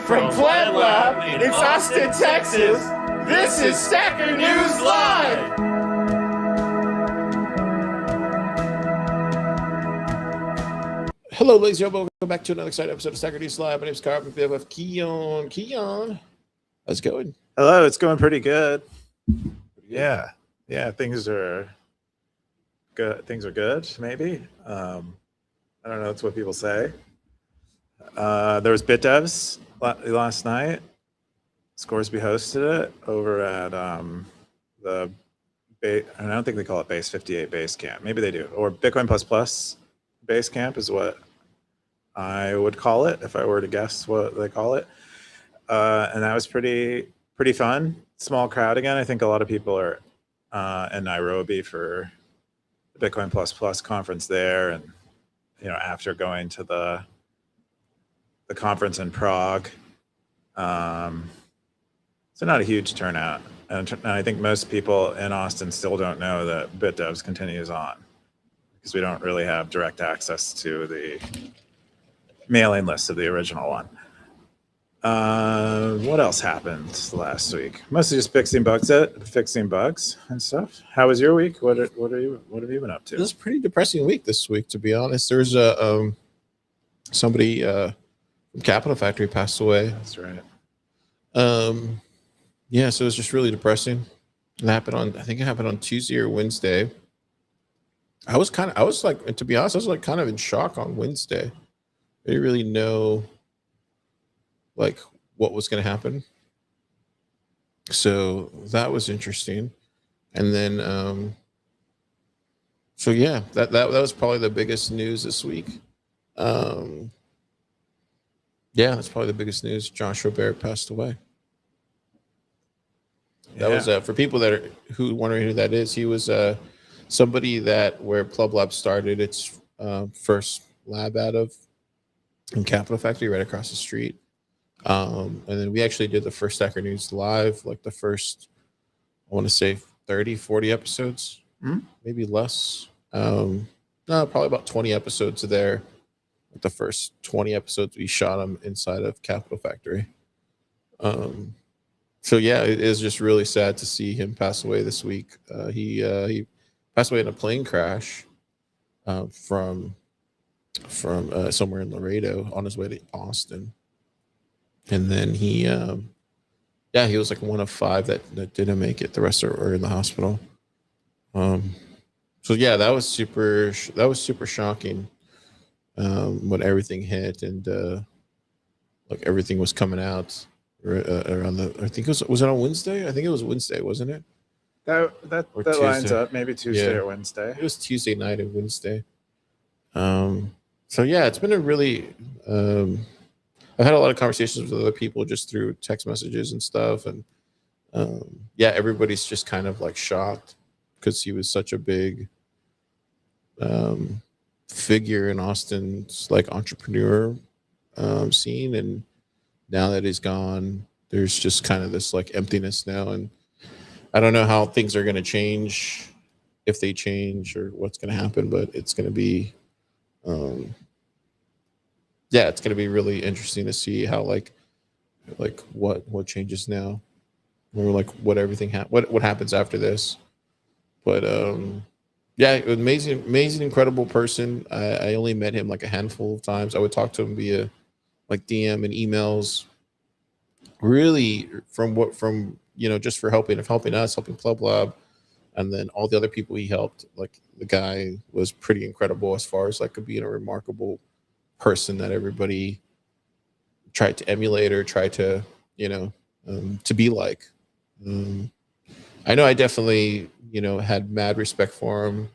From Plant Lab in Austin, Texas, this is Stacker.News Live! Hello, ladies and gentlemen. Welcome back to another exciting episode of Stacker.News Live. My name is Carl. I'm here with Keyan. Keyan, how's it going? Hello, it's going pretty good. Yeah, things are good. Things are good, maybe. I don't know. That's what people say. There was Bit Devs last night. Scoresby hosted it over at the and I don't think they call it Base 58 Base Camp. Maybe they do. Or Bitcoin Plus Base Camp is what I would call it if I were to guess what they call it. And that was pretty fun. Small crowd again. I think a lot of people are in Nairobi for the Bitcoin Plus conference there, and after going to the conference in Prague. So not a huge turnout, and I think most people in Austin still don't know that BitDevs continues on because we don't really have direct access to the mailing list of the original one. What else happened last week? Mostly just fixing bugs and stuff. How was your week? What have you been up to? It was a pretty depressing week this week, to be honest. There was somebody from Capital Factory passed away. That's right. Yeah, so it was just really depressing. It happened on Tuesday or Wednesday. I was kind of in shock on Wednesday. I didn't really know like what was going to happen. So that was interesting. And then, so yeah, that was probably the biggest news this week. Yeah, that's probably the biggest news. Joshua Barrett passed away. That was for people who wondering who that is. He was somebody where Plub Lab started its first lab out of in Capital Factory, right across the street. And then we actually did the first Stacker News Live, like the first, I want to say 30, 40 episodes, maybe less. No, probably about 20 episodes there. The first 20 episodes we shot them inside of Capital Factory. So yeah, it is just really sad to see him pass away this week. He passed away in a plane crash from somewhere in Laredo on his way to Austin. And then he was like one of 5 that didn't make it. The rest are in the hospital. So yeah, that was super shocking when everything hit and like everything was coming out around I think was it on Wednesday? I think it was Wednesday, wasn't it? That lines up, maybe Tuesday or Wednesday. It was Tuesday night and Wednesday. So yeah, it's been a really I've had a lot of conversations with other people just through text messages and stuff. And yeah, everybody's just kind of like shocked because he was such a big figure in Austin's like entrepreneur scene. And now that he's gone, there's just kind of this like emptiness now. And I don't know how things are going to change, if they change or what's going to happen, but it's going to be it's going to be really interesting to see how like what changes now, or like what everything what happens after this. But yeah, amazing, incredible person. I only met him like a handful of times. I would talk to him via like DM and emails. Really, from just for helping us, helping Club Lab, and then all the other people he helped. Like the guy was pretty incredible as far as like being a remarkable person that everybody tried to emulate or try to to be like. I know I definitely had mad respect for him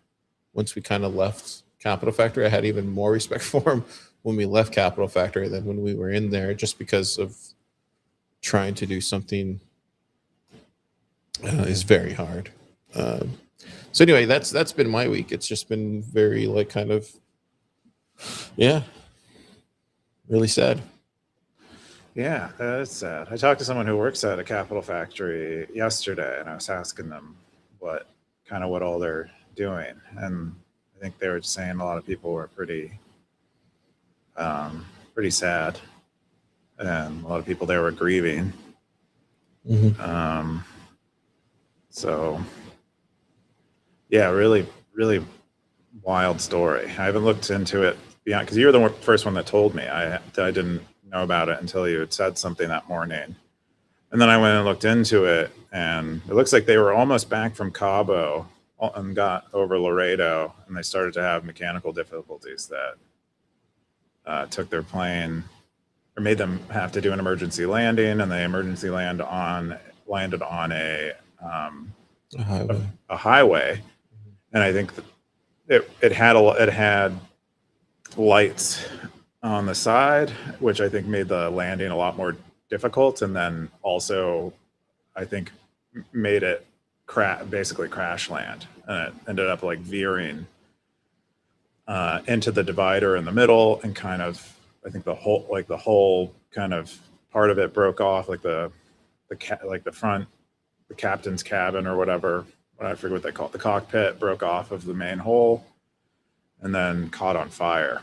once we kind of left Capital Factory. I had even more respect for him when we left Capital Factory than when we were in there, just because of trying to do something is very hard. So anyway, that's been my week. It's just been very like kind of really sad. Yeah, that's sad. I talked to someone who works at a Capital Factory yesterday, and I was asking them what all they're doing, and I think they were just saying a lot of people were pretty sad and a lot of people there were grieving. So yeah, really, really wild story. I haven't looked into it beyond, because you were the first one that told me. I didn't know about it until you had said something that morning. And then I went and looked into it, and it looks like they were almost back from Cabo and got over Laredo, and they started to have mechanical difficulties that took their plane, or made them have to do an emergency landing, and they emergency landed on a highway. And I think it had lights on the side, which I think made the landing a lot more difficult, and then also I think made it basically crash land, and it ended up like veering into the divider in the middle, and kind of, I think the whole kind of part of it broke off, like the front, the captain's cabin or whatever, I forget what they call it, the cockpit broke off of the main hole and then caught on fire.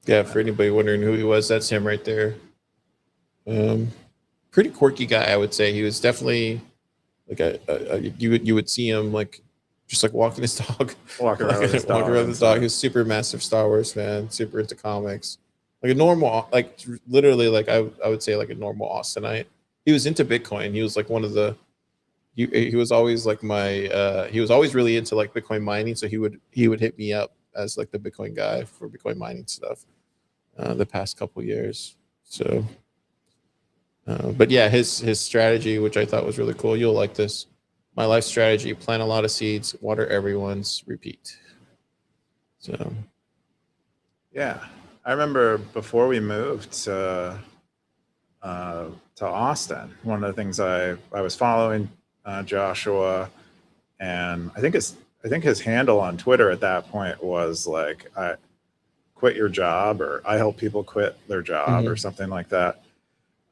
Yeah, for anybody wondering who he was, that's him right there. Pretty quirky guy, I would say. He was definitely like you would see him like just like walking his dog, walking around with his dog. He was super massive Star Wars fan, super into comics, like a normal, like literally, like I would say like a normal Austinite. He was into Bitcoin. He was like one of the he was always like my he was always really into like Bitcoin mining, so he would hit me up as like the Bitcoin guy for Bitcoin mining stuff the past couple years. So but yeah, his strategy, which I thought was really cool, you'll like this. My life strategy: plant a lot of seeds, water everyone's, repeat. So yeah, I remember before we moved to Austin, one of the things I was following Joshua, and I think his handle on Twitter at that point was like, I quit your job, or I help people quit their job, or something like that.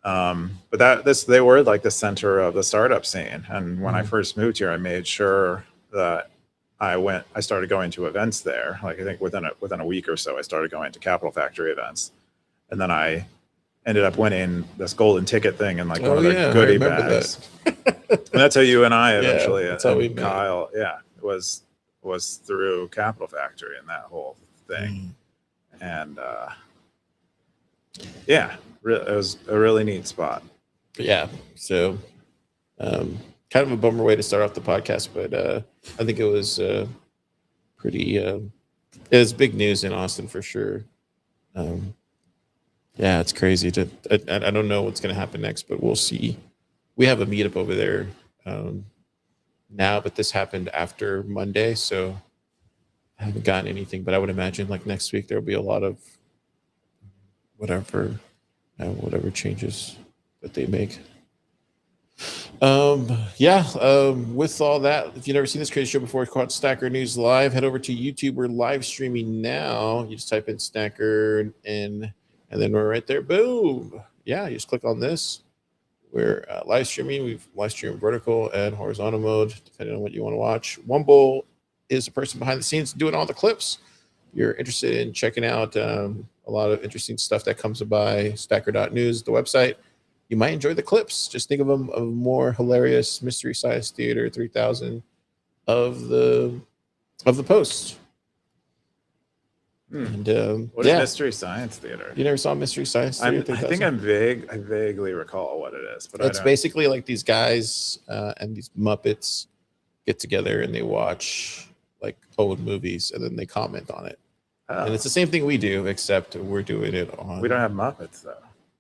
But they were like the center of the startup scene. And when I first moved here, I made sure that I started going to events there. Like I think within a week or so, I started going to Capital Factory events, and then I ended up winning this golden ticket thing and like one of their goodie bags. And that's how you and I eventually, that's how we met. Kyle, was through Capital Factory and that whole thing. And it was a really neat spot. Yeah, so kind of a bummer way to start off the podcast, but I think it was pretty it was big news in Austin for sure. Yeah, it's crazy. I don't know what's going to happen next, but we'll see. We have a meetup over there now, but this happened after Monday, so I haven't gotten anything. But I would imagine like next week there'll be a lot of whatever changes that they make. With all that, if you've never seen this crazy show before, it's called Stacker.News Live. Head over to YouTube. We're live streaming now. You just type in Stacker and then we're right there. Boom. Yeah, you just click on this. We're live streaming. We've live streamed vertical and horizontal mode, depending on what you want to watch. Wumble is the person behind the scenes doing all the clips. If you're interested in checking out a lot of interesting stuff that comes by Stacker.News, the website. You might enjoy the clips. Just think of them of more hilarious Mystery Science Theater 3000 of the posts. And what is Mystery Science Theater? You never saw Mystery Science Theater? I think I vaguely recall what it is, but it's basically like these guys and these Muppets get together and they watch like old movies and then they comment on it. And it's the same thing we do, except we're doing it on. We don't have Muppets though.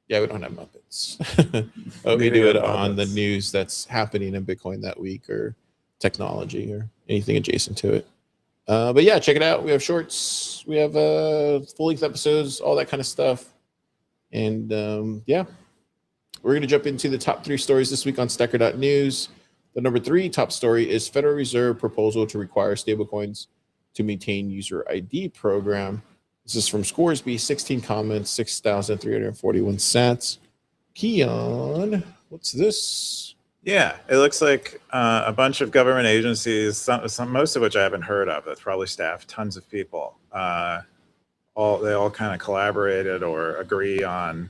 Yeah, we don't have Muppets. But we do it on the news that's happening in Bitcoin that week, or technology, or anything adjacent to it. But yeah, check it out. We have shorts, we have full-length episodes, all that kind of stuff. And we're going to jump into the top 3 stories this week on Stacker.News. The number 3 top story is Federal Reserve proposal to require stablecoins to maintain user ID program. This is from Scoresby, 16 comments, 6,341 sats. Keyan, what's this? Yeah, it looks like a bunch of government agencies, most of which I haven't heard of. That's probably staffed tons of people. They all kind of collaborated or agree on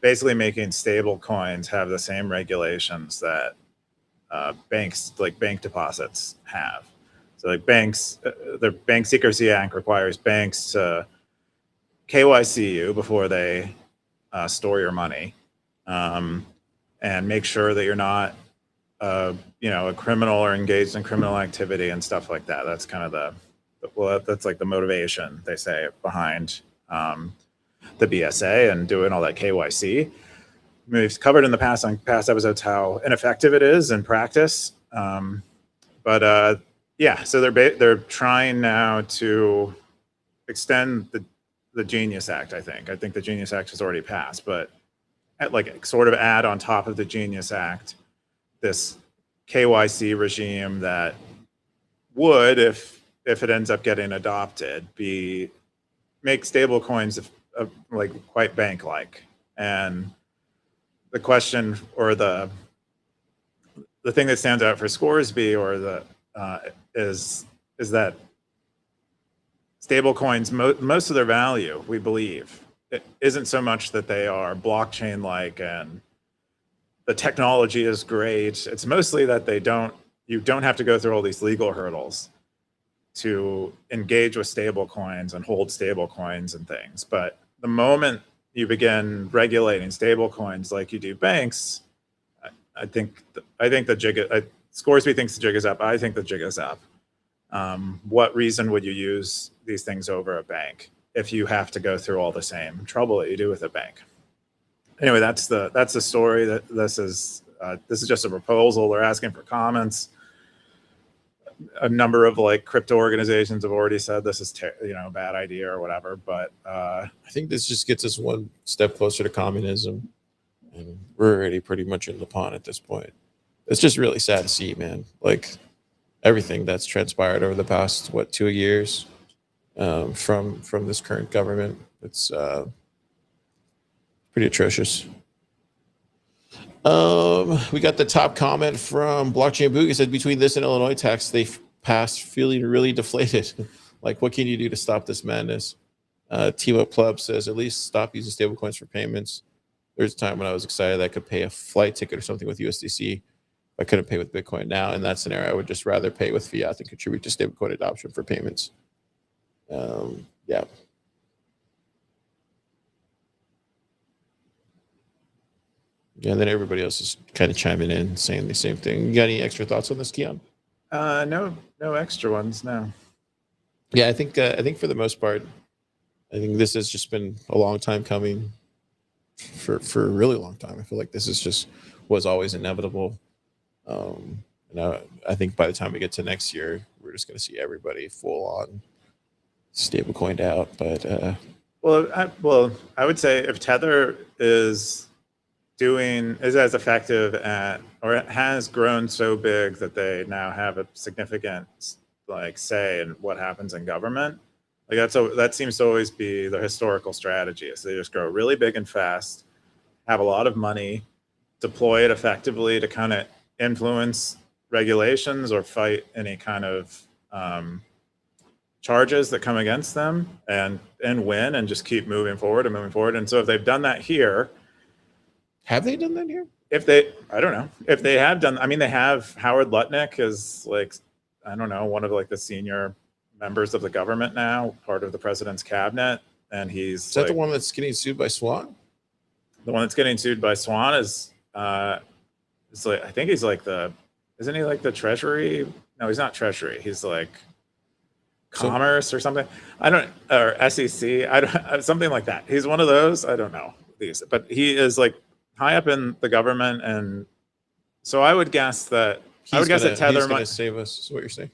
basically making stable coins have the same regulations that banks, like bank deposits, have. So like banks, the Bank Secrecy Act requires banks to KYC you before they store your money, and make sure that you're not a criminal or engaged in criminal activity and stuff like that. That's kind of that's like the motivation, they say, behind the BSA and doing all that KYC. We've covered in the past on past episodes how ineffective it is in practice. So they're trying now to extend the Genius Act. I think the Genius Act has already passed, but sort of add on top of the Genius Act this KYC regime that would, if it ends up getting adopted, make stable coins like quite bank-like. And the question, or the thing that stands out for Scoresby, or is that stable coins, most of their value, we believe, it isn't so much that they are blockchain-like and the technology is great. It's mostly that you don't have to go through all these legal hurdles to engage with stable coins and hold stable coins and things. But the moment you begin regulating stable coins like you do banks, I think the jig. Scoresby thinks the jig is up. I think the jig is up. What reason would you use these things over a bank if you have to go through all the same trouble that you do with a bank? Anyway, that's the story. That this is just a proposal. They're asking for comments. A number of crypto organizations have already said this is a bad idea or whatever. But I think this just gets us one step closer to communism, and we're already pretty much in the pond at this point. It's just really sad to see, man. Like everything that's transpired over the past 2 years from this current government, it's pretty atrocious. We got the top comment from Blockchain Boog. It said, between this and Illinois tax, they passed feeling really deflated. Like, what can you do to stop this madness? Team Up Club says, at least stop using stablecoins for payments. There's a time when I was excited that I could pay a flight ticket or something with USDC. I couldn't pay with Bitcoin. Now, in that scenario, I would just rather pay with fiat than contribute to stablecoin adoption for payments. Yeah. Yeah, and then everybody else is kind of chiming in, saying the same thing. You got any extra thoughts on this, Keyan? No extra ones, no. Yeah, I think for the most part, I think this has just been a long time coming for a really long time. I feel like this was always inevitable. I think by the time we get to next year, we're just going to see everybody full on stablecoined out. But I would say if Tether is as effective at, or has grown so big that they now have a significant say in what happens in government, that seems to always be the historical strategy. So they just grow really big and fast, have a lot of money, deploy it effectively to kind of influence regulations or fight any kind of charges that come against them, and win, and just keep moving forward. And so if they've done that here, have they done that here? I don't know if they have done. I mean, they have. Howard Lutnick is I don't know, one of the senior members of the government now, part of the president's cabinet, and is that the one that's getting sued by Swan? The one that's getting sued by Swan is I think he's isn't he the Treasury? No, he's not Treasury. He's Commerce or something. Or SEC. Something like that. He's one of those. I don't know these, but he is high up in the government, and so I would guess that Tether might save us. Is what you're saying?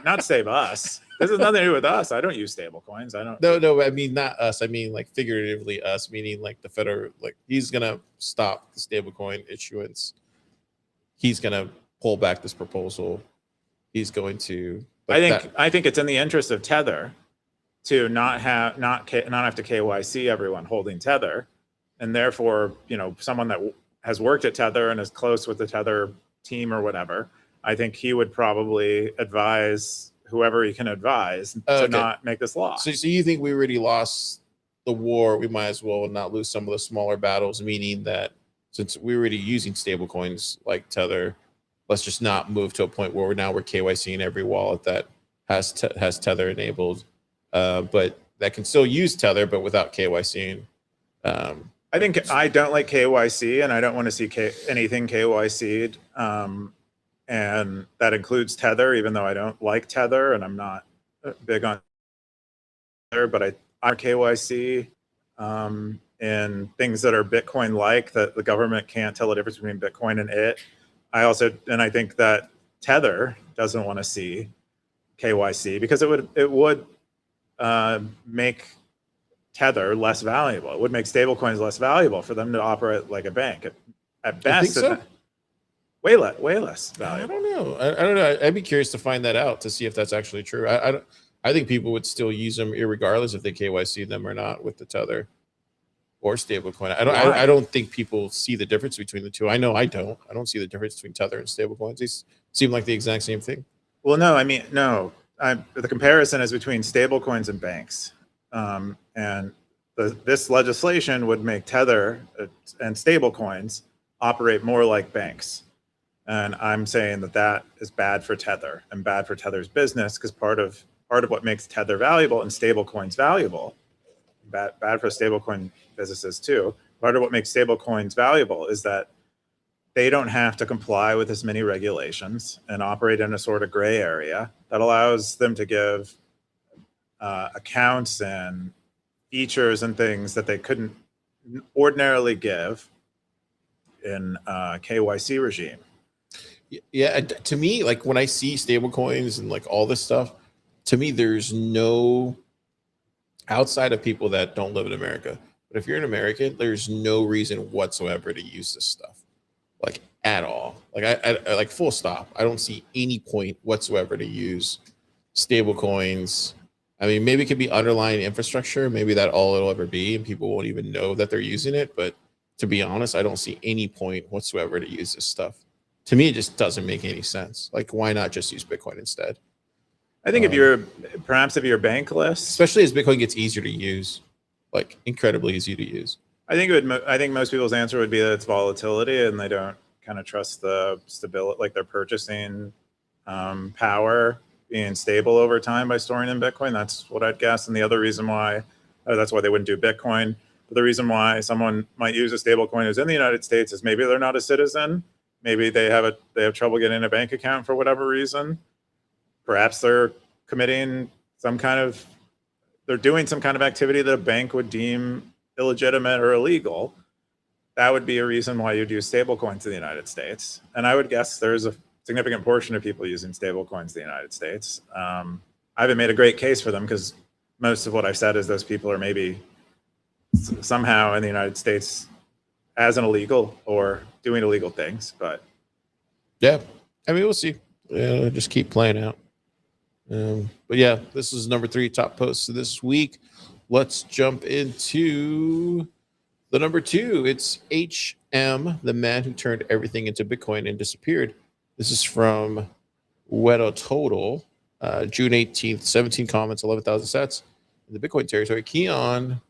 Not save us. This has nothing to do with us. I don't use stable coins. I don't. No. I mean, not us. I mean, figuratively us, meaning the federal. He's gonna stop the stablecoin issuance. He's gonna pull back this proposal. He's going to. I think it's in the interest of Tether to not have to KYC everyone holding Tether, and therefore, someone that has worked at Tether and is close with the Tether team or whatever, I think he would probably advise whoever he can advise to not make this law. So you think we already lost the war, we might as well not lose some of the smaller battles, meaning that since we're already using stable coins like Tether, let's just not move to a point where we're KYCing every wallet that has Tether enabled, but that can still use Tether, but without KYCing. I think I don't like KYC, and I don't want to see anything KYC'd. And that includes Tether, even though I don't like Tether, and I'm not big on Tether, but I KYC in things that are Bitcoin-like, that the government can't tell the difference between Bitcoin and it. I think that Tether doesn't want to see KYC because it would make Tether less valuable. It would make stablecoins less valuable for them to operate like a bank. At best, so? way less valuable. I don't know. I don't know. I'd be curious to find that out to see if that's actually true. I think people would still use them regardless if they KYC them or not with the Tether or stablecoin. I don't think people see the difference between the two. I know I don't. I don't see the difference between Tether and stablecoins. These seem like the exact same thing. Well, no, I mean, no. The comparison is between stablecoins and banks. And this legislation would make Tether and stablecoins operate more like banks. And I'm saying that is bad for Tether and bad for Tether's business, because part of what makes Tether valuable and stablecoins valuable, bad for stablecoin businesses too. Part of what makes stablecoins valuable is that they don't have to comply with as many regulations and operate in a sort of gray area that allows them to give accounts and features and things that they couldn't ordinarily give in a KYC regime. Yeah, to me, like when I see stable coins and like all this stuff, to me, there's no, outside of people that don't live in America, but if you're an American, there's no reason whatsoever to use this stuff, like at all. Like I like full stop. I don't see any point whatsoever to use stable coins. I mean, maybe it could be underlying infrastructure. Maybe that's all it'll ever be, and people won't even know that they're using it. But to be honest, I don't see any point whatsoever to use this stuff. To me, it just doesn't make any sense. Like, why not just use Bitcoin instead? I think if you're bankless, especially as Bitcoin gets easier to use, like incredibly easy to use. I think most people's answer would be that it's volatility, and they don't kind of trust the stability, like their purchasing power being stable over time by storing in Bitcoin. That's what I'd guess. And the other reason why, that's why they wouldn't do Bitcoin. But the reason why someone might use a stable coin who's in the United States is maybe they're not a citizen. Maybe they have trouble getting a bank account for whatever reason. Perhaps they're doing some kind of activity that a bank would deem illegitimate or illegal. That would be a reason why you'd use stable coins in the United States. And I would guess there's a significant portion of people using stable coins in the United States. I haven't made a great case for them because most of what I've said is those people are maybe somehow in the United States as an illegal or doing illegal things. But yeah, I mean, we'll see. Just keep playing out. But yeah, this is number 3 top posts this week. Let's jump into the number 2. It's HM, the man who turned everything into Bitcoin and disappeared. This is from Wedo Total, June 18th, 17 comments, 11,000 sats in the Bitcoin territory. Keyan,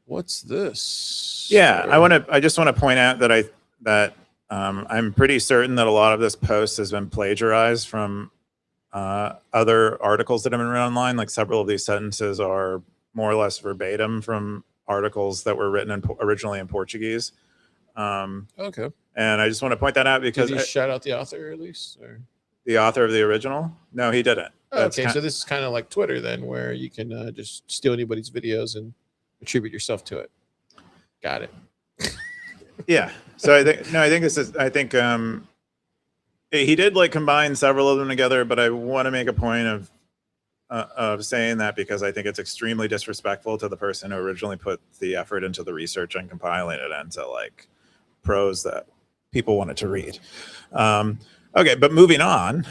what's this? Yeah, I just want to point out that I'm pretty certain that a lot of this post has been plagiarized from other articles that have been written online. Like several of these sentences are more or less verbatim from articles that were written originally in Portuguese. Okay. And I just want to point that out because did you shout out the author at least, or the author of the original? No, he didn't. Oh, okay, so this is kind of like Twitter then, where you can just steal anybody's videos and attribute yourself to it. Got it. Yeah. So I think he did like combine several of them together, but I want to make a point of saying that because I think it's extremely disrespectful to the person who originally put the effort into the research and compiling it into like prose that people wanted to read. Okay, but moving on.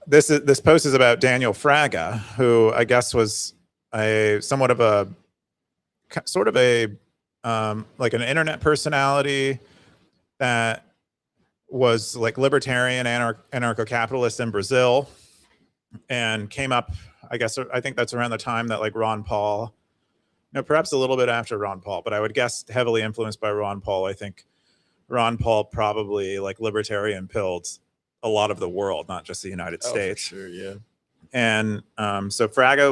This post is about Daniel Fraga, who I guess was somewhat of a sort of a like an internet personality that was like libertarian, anarcho-capitalist in Brazil, and came up I think that's around the time that like Ron Paul, no, perhaps a little bit after Ron Paul, but I would guess heavily influenced by Ron Paul. I think Ron Paul probably like libertarian pilled a lot of the world, not just the United States. For sure, yeah. And so Fraga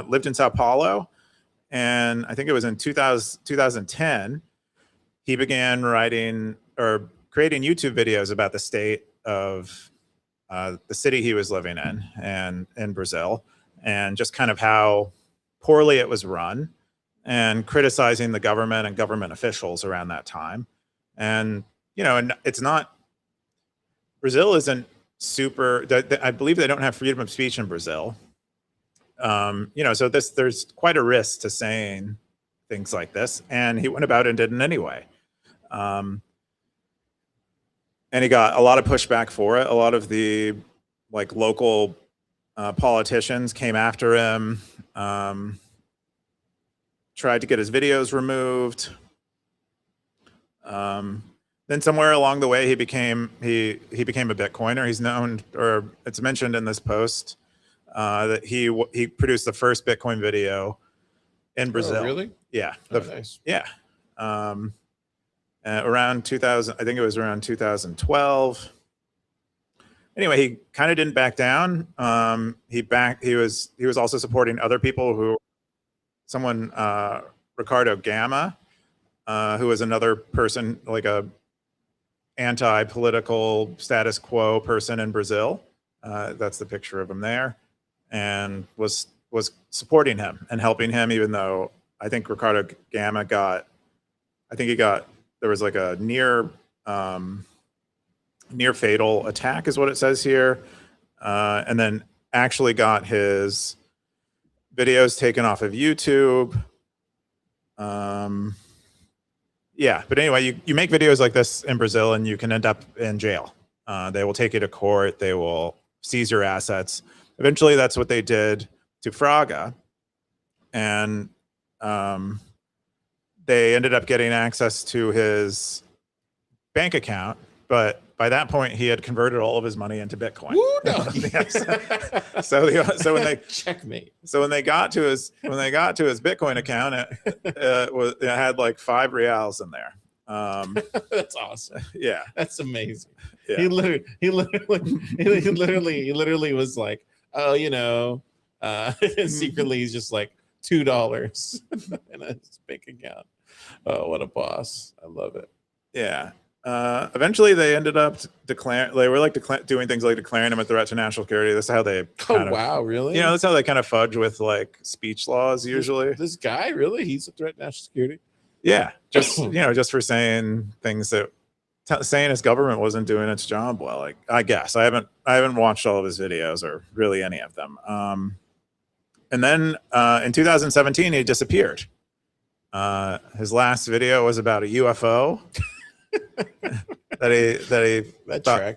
lived in Sao Paulo, and I think it was in 2010 he began writing or creating YouTube videos about the state of the city he was living in and in Brazil, and just kind of how poorly it was run, and criticizing the government and government officials around that time. And and it's not, Brazil isn't super, I believe they don't have freedom of speech in Brazil. So there's quite a risk to saying things like this, and he went about it and did it anyway. And he got a lot of pushback for it. A lot of the like local politicians came after him, tried to get his videos removed. Then somewhere along the way, he became a Bitcoiner. He's known, or it's mentioned in this post, that he produced the first Bitcoin video in Brazil. Oh, really? Yeah. Nice. Yeah. Around 2000, I think it was around 2012. Anyway, he kind of didn't back down. He was also supporting other people Ricardo Gama, who was another person, like a anti-political status quo person in Brazil. That's the picture of him there, and was supporting him and helping him, even though I think Ricardo Gama there was like a near fatal attack is what it says here, and then actually got his videos taken off of YouTube. Yeah, but anyway, you make videos like this in Brazil and you can end up in jail. They will take you to court. They will seize your assets. Eventually, that's what they did to Fraga. And they ended up getting access to his bank account. But by that point, he had converted all of his money into Bitcoin. Woo, no. Yes. So when they checkmate. So when they got to his Bitcoin account, it had like 5 reals in there. That's awesome. Yeah, that's amazing. Yeah. He literally was like, oh, secretly he's just like $2 in his bank account. Oh, what a boss! I love it. Yeah. Eventually, they ended up declaring. They were like doing things like declaring him a threat to national security. That's how they. Wow, really? That's how they kind of fudge with like speech laws usually. This guy, really, he's a threat to national security. Yeah, just just for saying things that saying his government wasn't doing its job well. Like, I guess I haven't watched all of his videos or really any of them. And then in 2017, he disappeared. His last video was about a UFO. that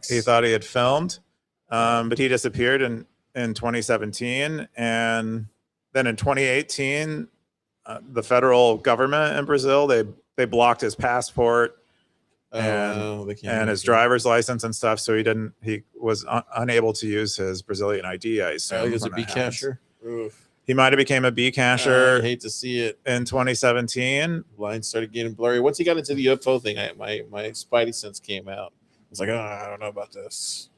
he thought he had filmed, but he disappeared in 2017, and then in 2018, the federal government in Brazil they blocked his passport and his driver's license and stuff, so he was unable to use his Brazilian ID. I assume he was a Bcasher. He might have became a Bcasher. I hate to see it. In 2017, lines started getting blurry. Once he got into the UFO thing, my spidey sense came out. I was like, oh, I don't know about this.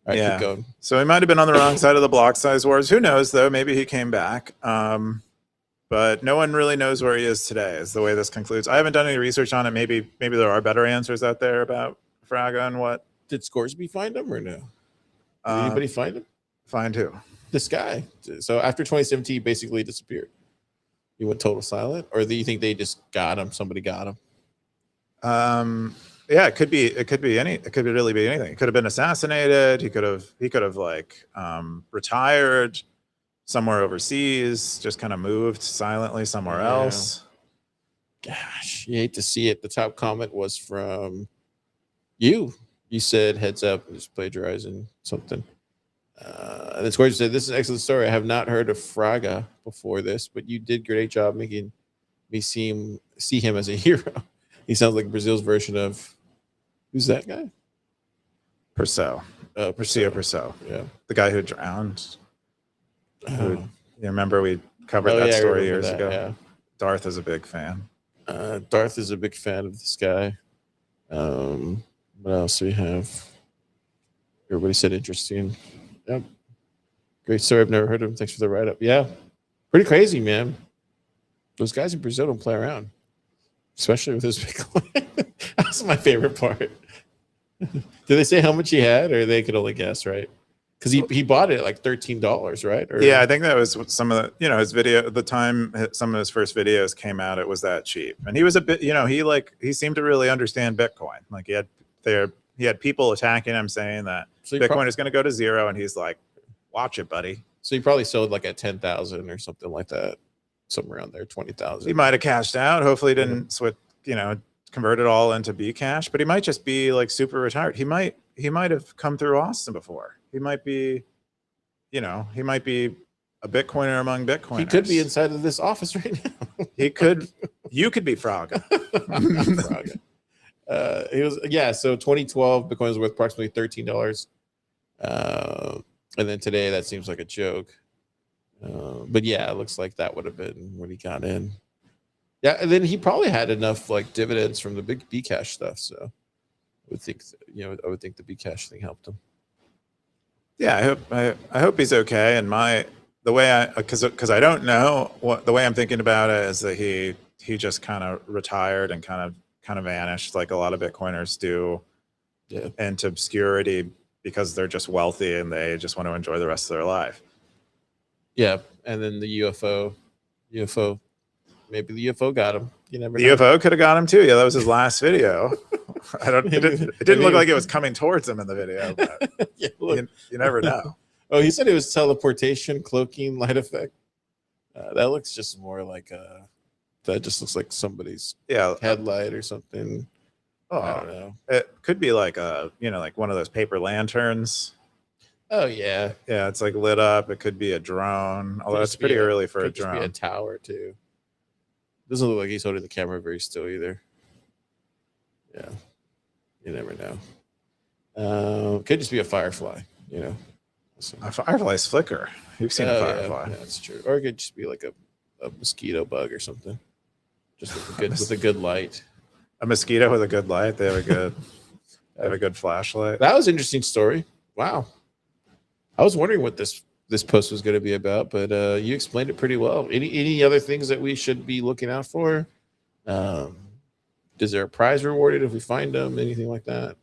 All right, keep going. So he might have been on the wrong side of the block size wars. Who knows, though? Maybe he came back. But no one really knows where he is today, is the way this concludes. I haven't done any research on it. Maybe there are better answers out there about Fraga and what. Did Scoresby find him or no? Did anybody find him? Find who? This guy. So after 2017, he basically disappeared. He went total silent, or do you think they just got him? Somebody got him. Yeah, it could be. It could be It could really be anything. It could have been assassinated. He could have like retired somewhere overseas. Just kind of moved silently somewhere else. Gosh, you hate to see it. The top comment was from you. You said, "Heads up, just plagiarizing something." And then Square said, "This is an excellent story. I have not heard of Fraga before this, but you did a great job making me see him as a hero. He sounds like Brazil's version of who's that guy? Purcell. Purcell. Yeah. The guy who drowned. Oh. You remember we covered that I story remember years that, ago? Yeah. Darth is a big fan. Darth is a big fan of this guy. What else do we have? Everybody said interesting. Yep. Great story. I've never heard of him. Thanks for the write up. Yeah. Pretty crazy, man. Those guys in Brazil don't play around, especially with his Bitcoin. That's my favorite part. Did they say how much he had, or they could only guess, right? Because he bought it at like $13, right? Or, yeah, I think that was what some of the his video. The time some of his first videos came out, it was that cheap, and he was a bit he seemed to really understand Bitcoin. Like he had people attacking him saying that Bitcoin is going to go to zero, and he's like, "Watch it, buddy." So he probably sold like at 10,000 or something like that, somewhere around there, 20,000. He might have cashed out. Hopefully, he didn't switch. Convert it all into Bcash, but he might just be like super retired. He might have come through Austin before. He might be, he might be a Bitcoiner among Bitcoiners. He could be inside of this office right now. He could. You could be Fraga. Fraga. He was So 2012 Bitcoin was worth approximately $13, and then today that seems like a joke. But yeah, it looks like that would have been when he got in. Yeah, and then he probably had enough like dividends from the big Bcash stuff. So I would think, I would think the Bcash thing helped him. Yeah, I hope he's okay. And the way because I don't know the way I'm thinking about it is that he just kind of retired and kind of vanished like a lot of Bitcoiners do, into obscurity because they're just wealthy and they just want to enjoy the rest of their life. Yeah, and then the UFO, maybe the UFO got him. You never know. The UFO could have got him too. Yeah, that was his last video. It didn't look like it was coming towards him in the video, but you never know. Oh, he said it was teleportation, cloaking, light effect. That looks just more like that just looks like somebody's headlight or something. Oh, I don't know. It could be like like one of those paper lanterns. Oh yeah, yeah. It's like lit up. It could be a drone. Although it's pretty early for a drone. Could be a tower too. Doesn't look like he's holding the camera very still either. Yeah, you never know. Could just be a firefly. A firefly's flicker. You've seen a firefly. Yeah, that's true. Or it could just be like a mosquito bug or something. Just with a good light. A mosquito with a good light. They have a good flashlight. That was an interesting story. Wow. I was wondering what this post was going to be about, but you explained it pretty well. Any other things that we should be looking out for? Is there a prize rewarded if we find them? Anything like that?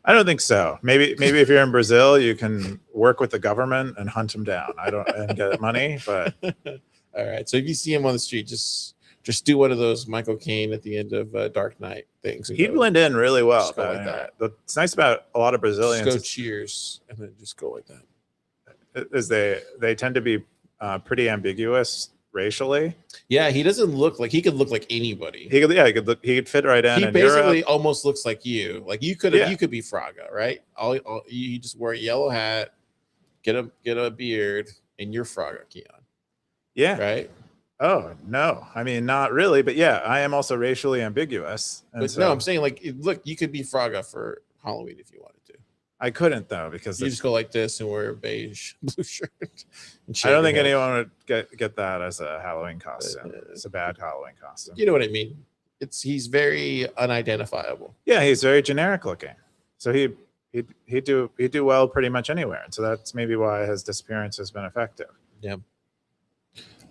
I don't think so. Maybe if you're in Brazil, you can work with the government and hunt them down. And get money, but all right. So if you see him on the street, just do one of those Michael Caine at the end of Dark Knight things. He'd blend in really well. Like that. What's nice about a lot of Brazilians, just go cheers and then just go like that. Is they tend to be pretty ambiguous racially. Yeah, he doesn't look like he could look like anybody. He could fit right in. He basically almost looks like you. Like you could be Fraga, right? You just wear a yellow hat, get a beard, and you're Fraga, Keyan. Yeah. Right. Oh no, I mean not really, but yeah, I am also racially ambiguous. No, I'm saying like, look, you could be Fraga for Halloween if you wanted to. I couldn't though because you just go like this and wear a beige blue shirt. I don't think anyone would get that as a Halloween costume. It's a bad Halloween costume. You know what I mean? He's very unidentifiable. Yeah, he's very generic looking. So he'd do well pretty much anywhere, and so that's maybe why his disappearance has been effective. Yeah.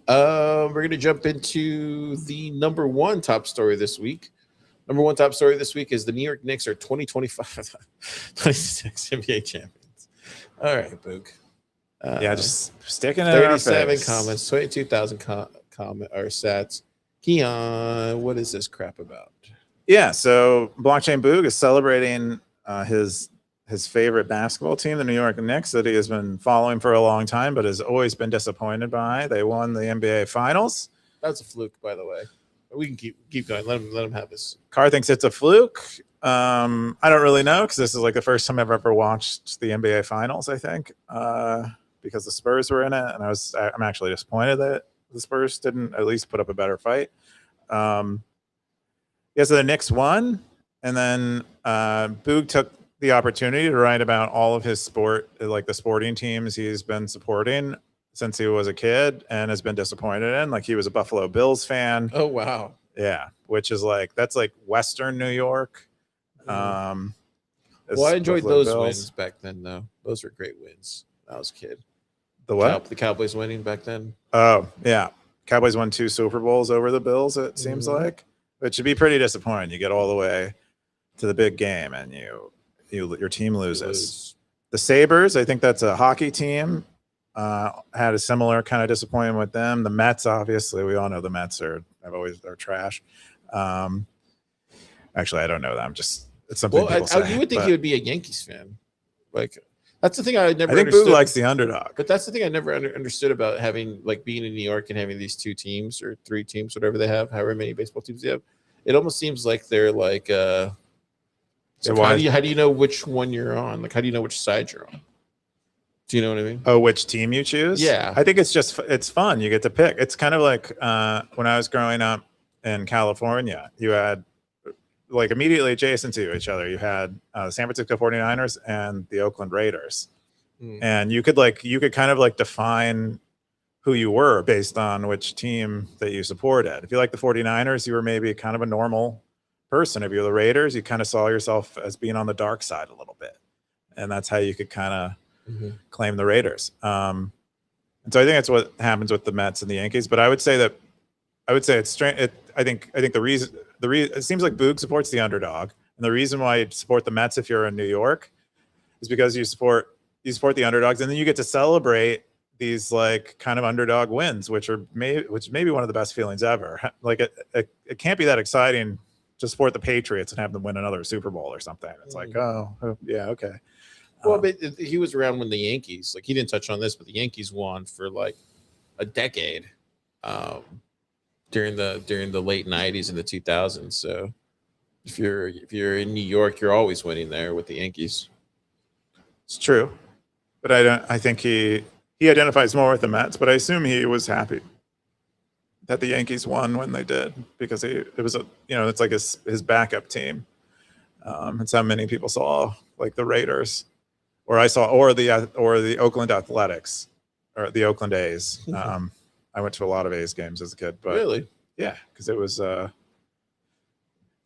We're gonna jump into the number one top story this week. Number one top story this week is the New York Knicks are 2025 26 NBA champions. All right, Boog. Just sticking it 37 comments, 22,000 comment or sats. Keyan, what is this crap about? Yeah, so Blockchain Boog is celebrating his favorite basketball team, the New York Knicks, that he has been following for a long time, but has always been disappointed by. They won the NBA Finals. That's a fluke, by the way. We can keep going. Let him have this. Carr thinks it's a fluke. I don't really know because this is like the first time I've ever watched the NBA Finals. I think because the Spurs were in it, and I'm actually disappointed that the Spurs didn't at least put up a better fight. So the Knicks won, and then Boog took the opportunity to write about all of his sport, like the sporting teams he's been supporting since he was a kid and has been disappointed in. Like he was a Buffalo Bills fan. Oh wow. Yeah, which is like that's like Western New York. Well, I enjoyed Buffalo those Bills. wins back then, though. Those were great wins when I was a kid. The what? The Cowboys winning back then. Oh yeah, Cowboys won 2 Super Bowls over the Bills. It seems like, which would be pretty disappointing. You get all the way to the big game and your team loses. The Sabres, I think that's a hockey team. Had a similar kind of disappointment with them. The Mets, obviously, we all know the Mets are trash. Actually, I don't know that. I'm just it's something people say. You would think he would be a Yankees fan. Like that's the thing I never. I think understood. Boo likes the underdog. But that's the thing I never understood about having like being in New York and having these 2 teams or 3 teams, whatever they have, however many baseball teams they have. It almost seems like they're like. So how do you know which one you're on? Like how do you know which side you're on? Do you know what I mean? Oh, which team you choose? Yeah. I think it's fun. You get to pick. It's kind of like when I was growing up in California, you had like immediately adjacent to each other, you had the San Francisco 49ers and the Oakland Raiders. And you could kind of like define who you were based on which team that you supported. If you like the 49ers, you were maybe kind of a normal person. If you're the Raiders, you kind of saw yourself as being on the dark side a little bit. And that's how you could kind of claim the Raiders. And so I think that's what happens with the Mets and the Yankees. But I would say it's strange. I think the reason it seems like Boog supports the underdog, and the reason why you support the Mets if you're in New York is because you support the underdogs, and then you get to celebrate these like kind of underdog wins, which may be one of the best feelings ever. Like it can't be that exciting to support the Patriots and have them win another Super Bowl or something. It's like, oh yeah, okay. Well, but he was around when the Yankees, like he didn't touch on this, but the Yankees won for like a decade during the late 90s and the 2000s. So if you're in New York, you're always winning there with the Yankees. It's true, but I think he identifies more with the Mets, but I assume he was happy that the Yankees won when they did because it's like his backup team. It's how many people saw like the Raiders, or the Oakland Athletics, or the Oakland A's. I went to a lot of A's games as a kid, but really, yeah, because it was because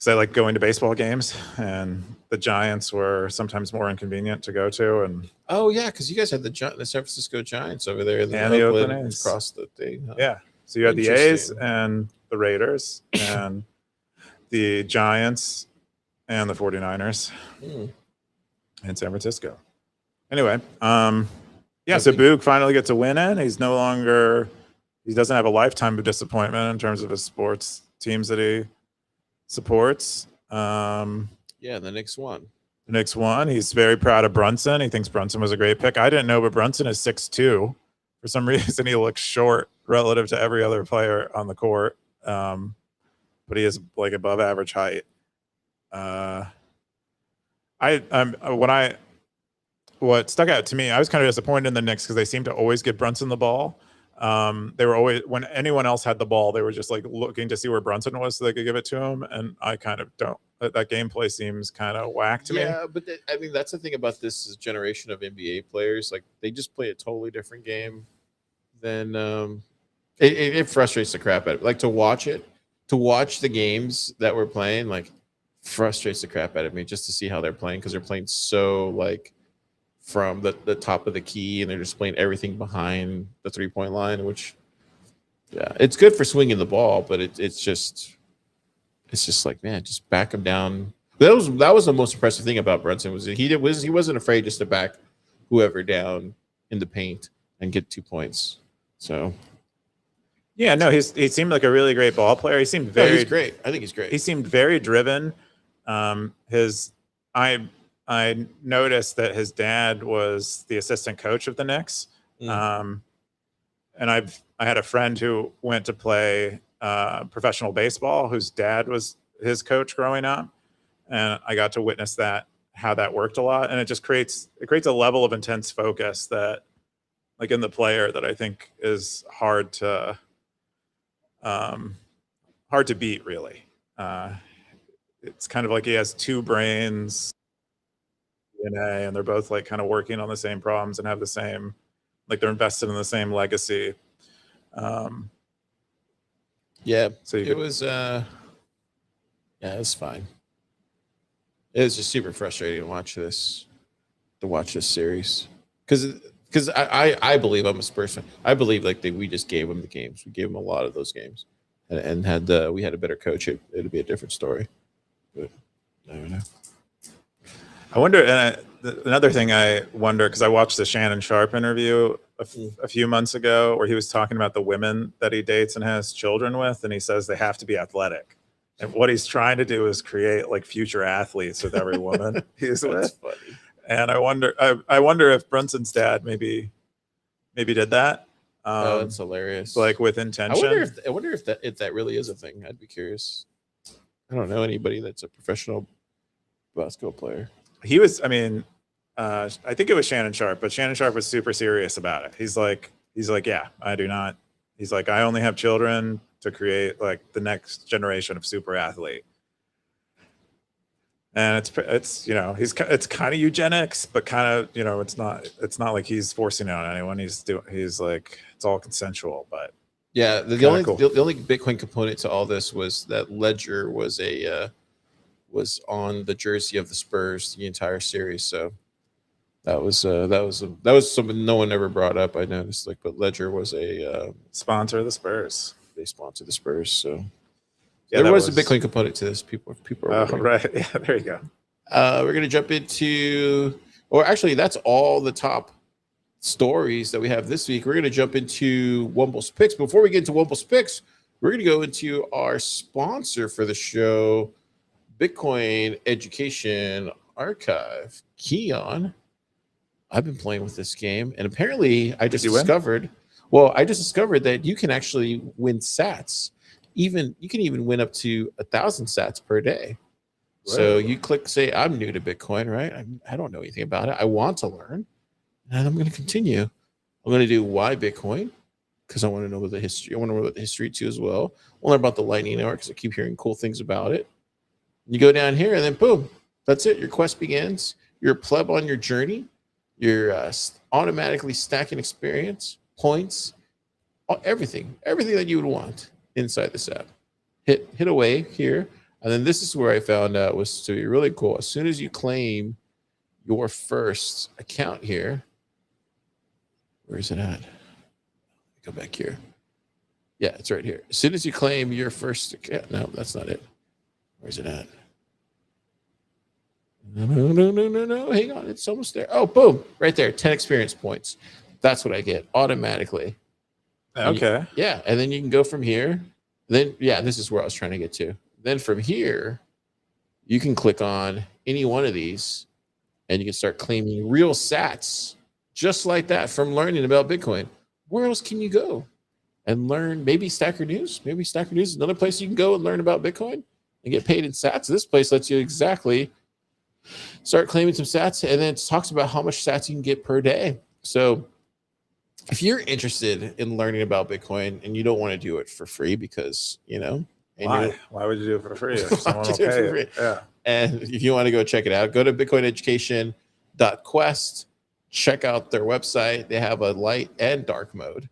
I like going to baseball games, and the Giants were sometimes more inconvenient to go to. And oh yeah, because you guys had the San Francisco Giants over there, and the Oakland A's across the thing. Huh? Yeah, so you had the A's and the Raiders and the Giants and the 49ers in San Francisco. Anyway, so Boog finally gets a win in. He doesn't have a lifetime of disappointment in terms of his sports teams that he supports. The Knicks won. The Knicks won. He's very proud of Brunson. He thinks Brunson was a great pick. I didn't know, but Brunson is 6'2". For some reason, he looks short relative to every other player on the court. But he is like above average height. What stuck out to me, I was kind of disappointed in the Knicks because they seemed to always get Brunson the ball. They were always, when anyone else had the ball, they were just like looking to see where Brunson was so they could give it to him. And I kind of don't. That gameplay seems kind of whack to me. Yeah, but I mean, that's the thing about this generation of NBA players. Like, they just play a totally different game than it frustrates the crap out of it. Like, to watch the games that we're playing, like, frustrates the crap out of me just to see how they're playing, because they're playing so like from the top of the key, and they're just playing everything behind the 3-point line, which it's good for swinging the ball, but it's just like, man, just back him down. That was the most impressive thing about Brunson was he wasn't afraid just to back whoever down in the paint and get 2 points. So yeah, no, he seemed like a really great ball player. He seemed he's great. I think he's great. He seemed very driven. I noticed that his dad was the assistant coach of the Knicks. And I had a friend who went to play professional baseball, whose dad was his coach growing up, and I got to witness how that worked a lot. And it creates a level of intense focus that, like, in the player, that I think is hard to beat, really. It's kind of like he has 2 brains. DNA, and they're both like kind of working on the same problems and have the same, like they're invested in the same legacy. Yeah, So it was yeah, it's fine. It was just super frustrating to watch this series because I believe I'm a Spurs fan. I believe like we just gave them the games. We gave them a lot of those games, and had we had a better coach, it'd be a different story. But I don't know. I wonder, and another thing I wonder, because I watched the Shannon Sharp interview a few months ago where he was talking about the women that he dates and has children with, and he says they have to be athletic. And what he's trying to do is create like future athletes with every woman he's with. Funny. And I wonder if Brunson's dad maybe did that. Oh, that's hilarious. Like with intention. I wonder if that really is a thing. I'd be curious. I don't know anybody that's a professional basketball player. He was, I mean, I think it was Shannon Sharp, but Shannon Sharp was super serious about it. He's like, yeah, I do not. He's like, I only have children to create like the next generation of super athlete. And it's it's kind of eugenics, but kind of it's not like he's forcing it on anyone. He's like it's all consensual. But yeah, the only Bitcoin component to all this was that Ledger was on the jersey of the Spurs the entire series. So that was something no one ever brought up. I noticed, like, but Ledger was a sponsor of the Spurs. They sponsored the Spurs, so yeah, there was a Bitcoin component to this. People are right. Yeah, there you go. We're gonna jump into, or actually, that's all the top stories that we have this week. We're gonna jump into Wumble's picks. Before we get into Wumble's picks, we're gonna go into our sponsor for the show, Bitcoin Education Archive. Keyan, I've been playing with this game, and apparently, I just discovered that you can actually win sats. You can even win up to 1,000 sats per day. Wow. So you click, say, I'm new to Bitcoin, right? I don't know anything about it. I want to learn, and I'm going to continue. I'm going to do why Bitcoin, because I want to know the history. I want to know about the history too as well. I'll learn about the Lightning Network because I keep hearing cool things about it. You go down here, and then boom, that's it. Your quest begins. You're a pleb on your journey. You're automatically stacking experience, points, everything that you would want inside this app. Hit away here, and then this is where I found out was to be really cool. As soon as you claim your first account here, where is it at? Go back here. Yeah, it's right here. As soon as you claim your first account, no, that's not it. Where's it at? No. Hang on, it's almost there. Oh, boom, right there. 10 experience points. That's what I get automatically. Okay. And then you can go from here. Then, this is where I was trying to get to. Then from here, you can click on any one of these, and you can start claiming real sats, just like that, from learning about Bitcoin. Where else can you go and learn? Maybe Stacker.News. Maybe Stacker.News is another place you can go and learn about Bitcoin and get paid in sats. This place lets you exactly start claiming some sats, and then it talks about how much sats you can get per day. So if you're interested in learning about Bitcoin and you don't want to do it for free because, why would you do it for free if someone will pay it? Yeah. And if you want to go check it out, go to bitcoineducation.quest, check out their website. They have a light and dark mode,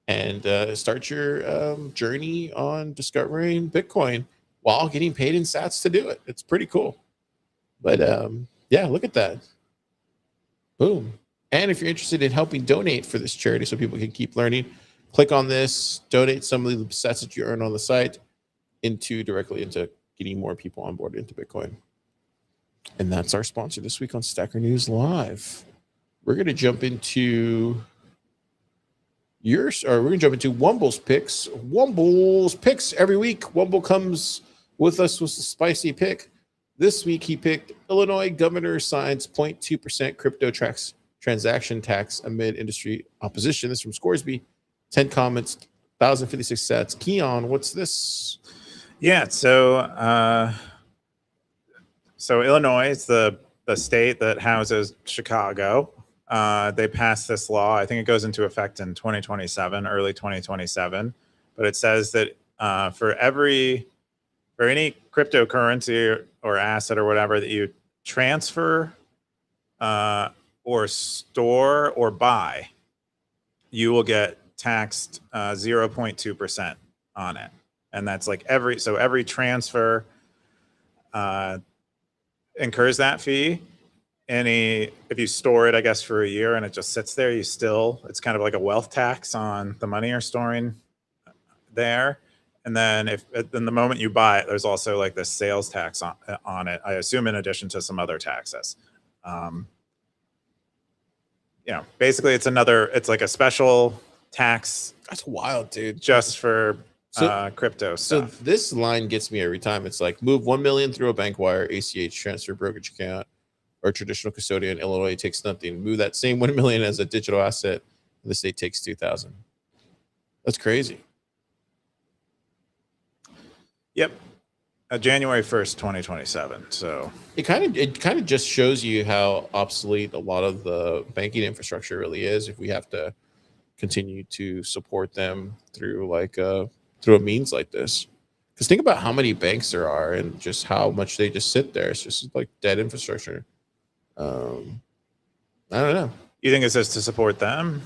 and start your journey on discovering Bitcoin while getting paid in sats to do it. It's pretty cool. But look at that. Boom. And if you're interested in helping donate for this charity so people can keep learning, click on this, donate some of the sats that you earn on the site directly into getting more people on board into Bitcoin. And that's our sponsor this week on Stacker.News Live. We're going to jump into Wumble's picks. Wumble's picks every week. Wumble comes with us with a spicy pick. This week he picked Illinois governor signs 0.2% crypto transaction tax amid industry opposition. This is from Scoresby. 10 comments, 1,056 sats. Keyan, what's this? Yeah, so Illinois is the state that houses Chicago. They passed this law. I think it goes into effect in 2027, early 2027. But it says that for any cryptocurrency or asset or whatever that you transfer or store or buy, you will get taxed 0.2% on it. And that's like every transfer incurs that fee. If you store it, I guess, for a year and it just sits there, it's kind of like a wealth tax on the money you're storing there. And then then the moment you buy it, there's also like this sales tax on it, I assume, in addition to some other taxes. Basically it's like a special tax. That's wild, dude. Just for crypto stuff. So this line gets me every time. It's like move 1 million through a bank wire, ACH, transfer, brokerage account, or traditional custodian. Illinois takes nothing. Move that same 1 million as a digital asset, and the state takes 2,000. That's crazy. Yep. January 1st, 2027. So it kind of just shows you how obsolete a lot of the banking infrastructure really is if we have to continue to support them through through a means like this. Because think about how many banks there are and just how much they just sit there. It's just like dead infrastructure. I don't know. You think it's just to support them?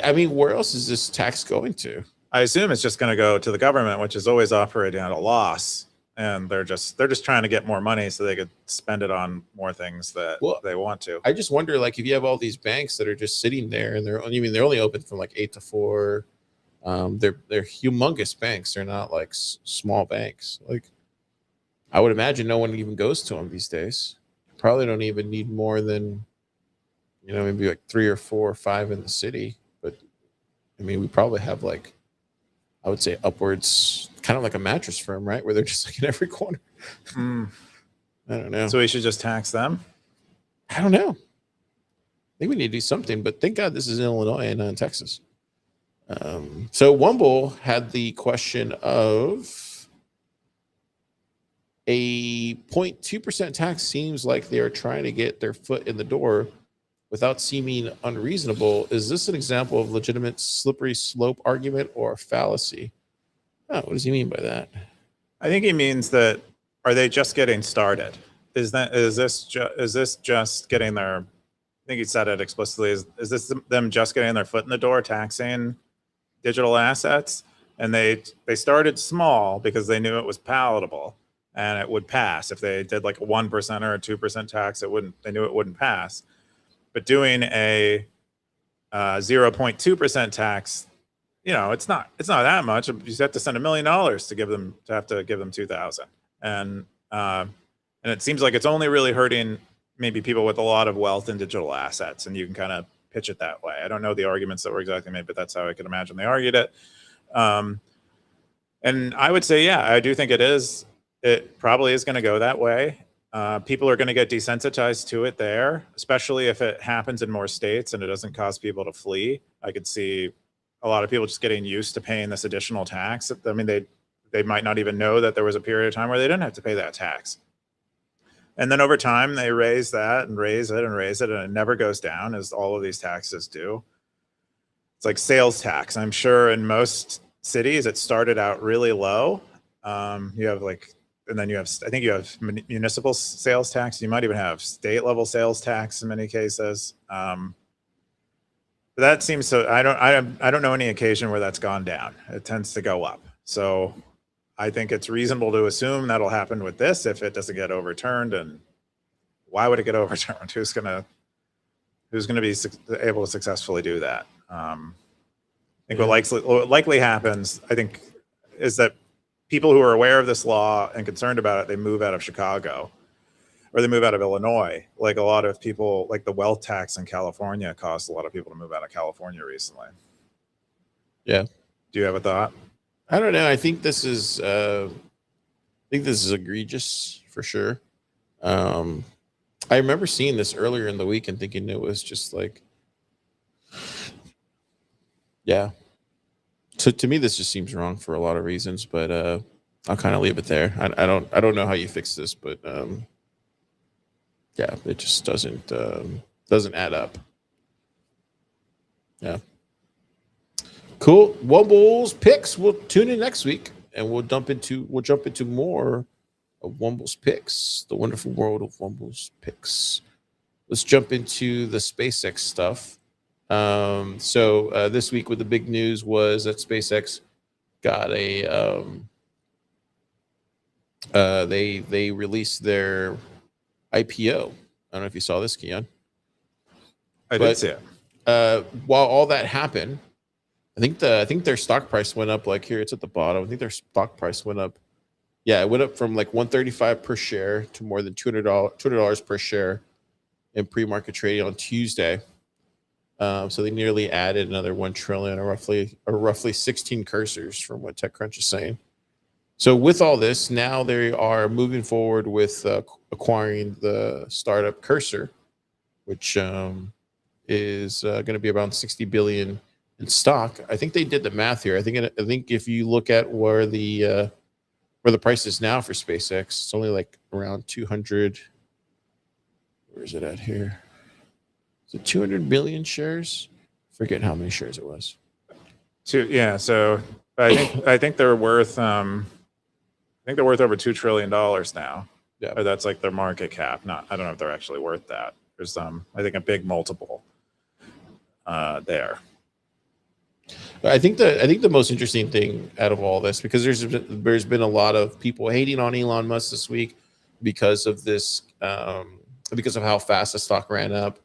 I mean, where else is this tax going to? I assume it's just going to go to the government, which is always operating at a loss, and they're just trying to get more money so they could spend it on more things that they want to. I just wonder, like, if you have all these banks that are just sitting there and they're only open from like 8 to 4. They're humongous banks. They're not like small banks. Like, I would imagine no one even goes to them these days. Probably don't even need more than, maybe like 3 or 4 or 5 in the city. But I mean, we probably have like, I would say upwards, kind of like a mattress firm, right? Where they're just like in every corner. I don't know. So we should just tax them? I don't know. I think we need to do something, but thank God this is in Illinois and not in Texas. So Wumble had the question of a 0.2% tax seems like they are trying to get their foot in the door without seeming unreasonable. Is this an example of legitimate slippery slope argument or a fallacy? Oh, what does he mean by that? I think he means that, are they just getting started? Is this just getting their, I think he said it explicitly, is this them just getting their foot in the door taxing digital assets? And they started small because they knew it was palatable and it would pass. If they did like a 1% or a 2% tax, they knew it wouldn't pass. But doing a 0.2% tax, it's not that much. You have to send $1 million to give them 2,000, and it seems like it's only really hurting maybe people with a lot of wealth in digital assets, and you can kind of pitch it that way. I don't know the arguments that were exactly made, but that's how I could imagine they argued it. And I would say, yeah, I do think it is. It probably is going to go that way. People are going to get desensitized to it there, especially if it happens in more states and it doesn't cause people to flee. I could see a lot of people just getting used to paying this additional tax. I mean, they might not even know that there was a period of time where they didn't have to pay that tax. And then over time, they raise that and raise it and raise it, and it never goes down, as all of these taxes do. It's like sales tax. I'm sure in most cities, it started out really low. You have and then I think you have municipal sales tax. You might even have state level sales tax in many cases. But that seems so. I don't know any occasion where that's gone down. It tends to go up. So I think it's reasonable to assume that'll happen with this if it doesn't get overturned. And why would it get overturned? Who's gonna be able to successfully do that? I think what likely happens, I think, is that people who are aware of this law and concerned about it, they move out of Chicago or they move out of Illinois. Like a lot of people, like the wealth tax in California caused a lot of people to move out of California recently. Yeah. Do you have a thought? I don't know. I think this is egregious for sure. I remember seeing this earlier in the week and thinking it was just like, yeah. So to me, this just seems wrong for a lot of reasons, but I'll kind of leave it there. I don't know how you fix this, but yeah, it just doesn't add up. Yeah. Cool. Wumble's picks. We'll tune in next week and we'll jump into more of Wumble's picks, the wonderful world of Wumble's picks. let's jump into the SpaceX stuff. So this week, with the big news was that SpaceX got a they released their IPO. I don't know if you saw this, Keyan. I did see it. While all that happened, I think their stock price went up. Like here, it's at the bottom. I think their stock price went up. Yeah, it went up from like $135 per share to more than $200 per share in pre-market trading on Tuesday. So they nearly added another 1 trillion, or roughly 16 cursors, from what TechCrunch is saying. So with all this, now they are moving forward with acquiring the startup Cursor, which is going to be around 60 billion in stock. I think they did the math here. I think if you look at where the price is now for SpaceX, it's only like around 200. Where is it at here? Is it 200 million shares? Forget how many shares it was. So I think they're worth over $2 trillion now. Yeah, or that's like their market cap. I don't know if they're actually worth that. There's I think a big multiple there. I think the most interesting thing out of all this, because there's been a lot of people hating on Elon Musk this week because of this, because of how fast the stock ran up,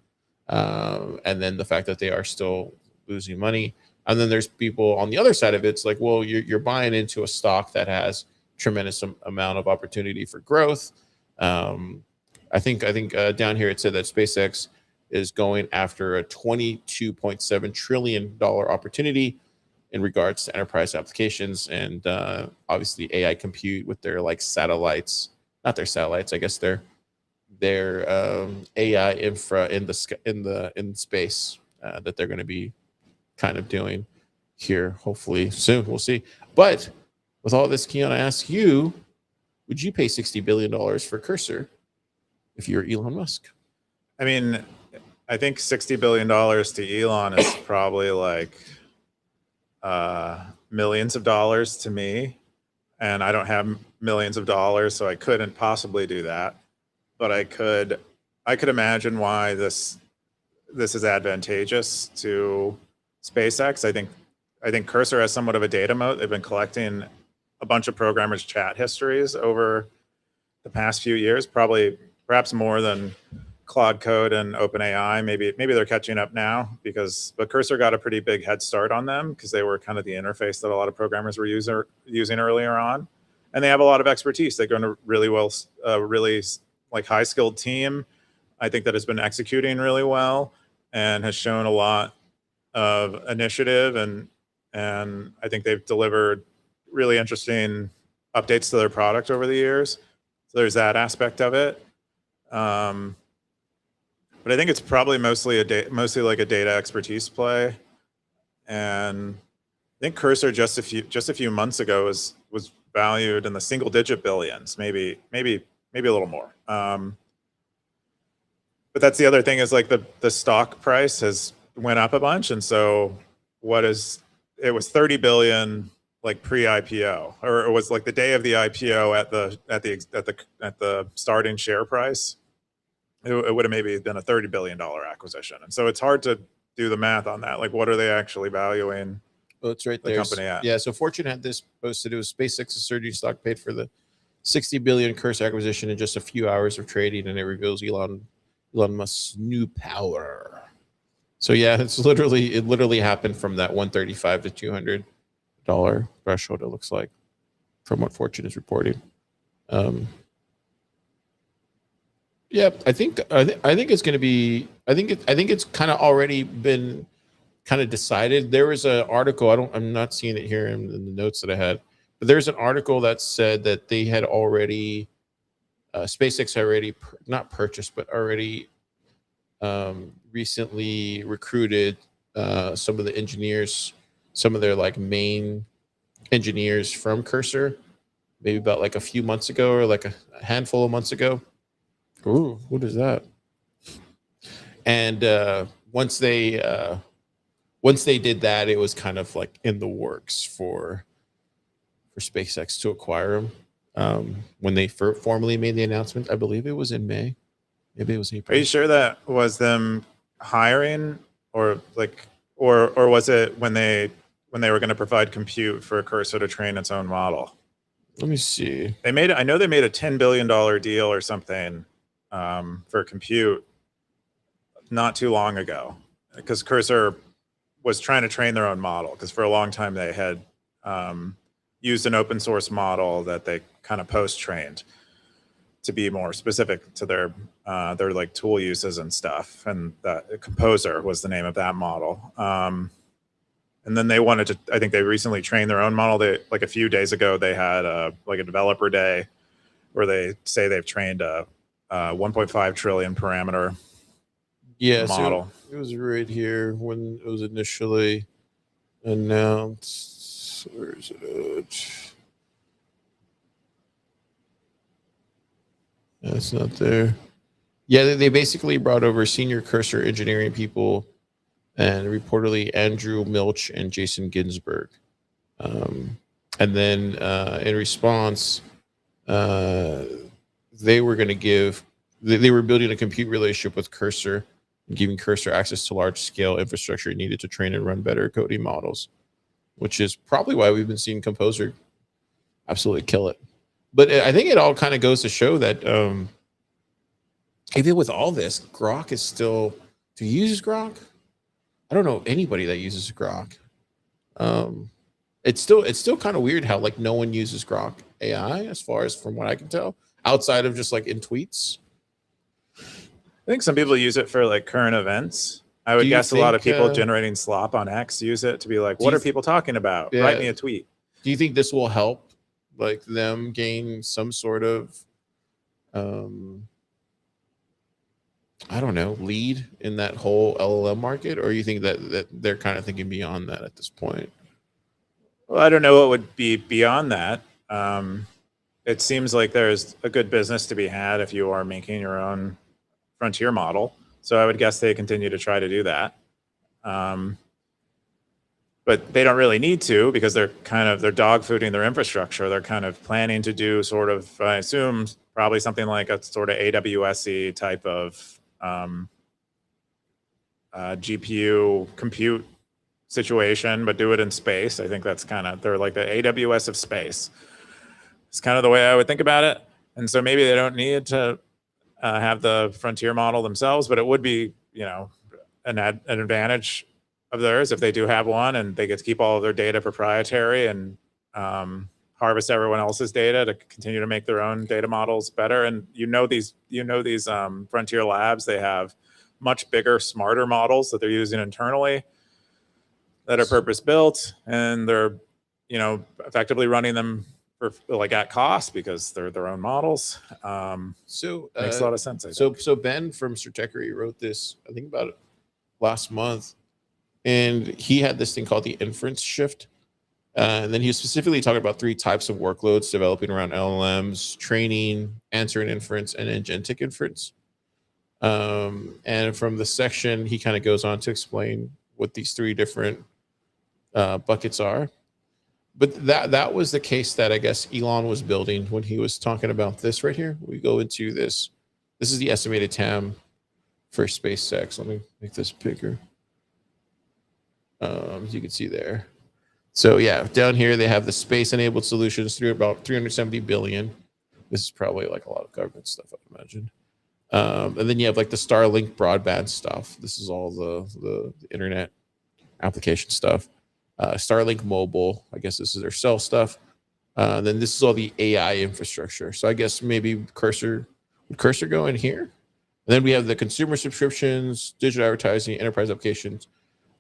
and then the fact that they are still losing money. And then there's people on the other side of it. It's like, well, you're buying into a stock that has tremendous amount of opportunity for growth. I think down here it said that SpaceX is going after a $22.7 trillion opportunity in regards to enterprise applications, and obviously AI compute with their like satellites, not their satellites, I guess their AI infra in space that they're going to be kind of doing here, hopefully soon. We'll see. But with all this, Keyan, I ask you, would you pay $60 billion for Cursor if you're Elon Musk? I mean, I think $60 billion to Elon is probably like millions of dollars to me. And I don't have millions of dollars, so I couldn't possibly do that. But I could imagine why this is advantageous to SpaceX. I think Cursor has somewhat of a data moat. They've been collecting a bunch of programmers' chat histories over the past few years, perhaps more than Claude Code and OpenAI. Maybe they're catching up now, but Cursor got a pretty big head start on them because they were kind of the interface that a lot of programmers were using earlier on, and they have a lot of expertise. They're going to really like high skilled team. I think that has been executing really well and has shown a lot of initiative, and I think they've delivered really interesting updates to their product over the years. So there's that aspect of it. But I think it's probably mostly like a data expertise play. And I think Cursor just a few months ago was valued in the single digit billions, maybe a little more. But that's the other thing, is like the stock price has went up a bunch, and so it was 30 billion like pre-IPO, or it was like the day of the IPO at the starting share price. It would have maybe been a $30 billion acquisition, and so it's hard to do the math on that. Like, what are they actually valuing? Well, it's right the there. Company at? Yeah. So Fortune had this posted. It was SpaceX's surging stock paid for the 60 billion Cursor acquisition in just a few hours of trading, and it reveals Elon Musk's new power. So yeah, it literally happened from that $135 to $200 threshold. It looks like, from what Fortune is reporting. Yeah, I think it's going to be. I think it's kind of already been kind of decided. There was an article. I'm not seeing it here in the notes that I had, but there's an article that said that they had already, SpaceX already not purchased, but already recently recruited some of the engineers, some of their like main engineers from Cursor, maybe about like a few months ago, or like a handful of months ago. Ooh, what is that? And once they did that, it was kind of like in the works for SpaceX to acquire them. When they formally made the announcement, I believe it was in May. Maybe it was Are April. you sure that was them hiring, or or was it when they were going to provide compute for Cursor to train its own model? Let me see. I know they made a $10 billion deal or something for compute not too long ago, because Cursor was trying to train their own model, because for a long time they had used an open source model that they kind of post trained to be more specific to their like tool uses and stuff. And that Composer was the name of that model. And then they wanted to, I think they recently trained their own model. They, like a few days ago, they had like a developer day where they say they've trained a 1.5 trillion parameter model. So it was right here when it was initially announced. Where is it? That's not there. Yeah, they basically brought over senior Cursor engineering people, and reportedly Andrew Milch and Jason Ginsberg. And then in response, they were going to give, they were building a compute relationship with Cursor and giving Cursor access to large scale infrastructure needed to train and run better coding models, which is probably why we've been seeing Composer absolutely kill it. But I think it all kind of goes to show that even with all this, Grok is still, do you use Grok? I don't know anybody that uses Grok. It's still kind of weird how like no one uses Grok AI, as far as from what I can tell, outside of just like in tweets. I think some people use it for like current events. I would guess a lot of people generating slop on X use it to be like, what are people talking about? Write me a tweet. Do you think this will help like them gain some sort of I don't know, lead in that whole LLM market, or you think that they're kind of thinking beyond that at this point? Well, I don't know what would be beyond that. It seems like there's a good business to be had if you are making your own frontier model. So I would guess they continue to try to do that. But they don't really need to, because they're dog fooding their infrastructure. They're kind of planning to do sort of, I assume, probably something like a sort of AWS-y type of GPU compute situation, but do it in space. I think that's kind of, they're like the AWS of space. It's kind of the way I would think about it. And so maybe they don't need to have the frontier model themselves, but it would be, you know, an advantage of theirs if they do have one, and they get to keep all of their data proprietary and harvest everyone else's data to continue to make their own data models better. And these frontier labs, they have much bigger, smarter models that they're using internally that are purpose built, and they're, you know, effectively running them for like at cost because they're their own models. So makes a lot of sense. So Ben from Stratechery wrote this, I think about it last month, and he had this thing called the inference shift. And then he was specifically talking about 3 types of workloads developing around LLMs: training, answer and inference, and agentic inference. And from the section, he kind of goes on to explain what these 3 different buckets are. But that was the case that I guess Elon was building when he was talking about this right here. We go into this. This is the estimated TAM for SpaceX. Let me make this bigger. As you can see there. So yeah, down here they have the space-enabled solutions through about 370 billion. This is probably like a lot of government stuff, I'd imagine. And then you have like the Starlink broadband stuff. This is all the internet application stuff. Starlink mobile, I guess this is their cell stuff. Then this is all the AI infrastructure. So I guess maybe would Cursor go in here? And then we have the consumer subscriptions, digital advertising, enterprise applications.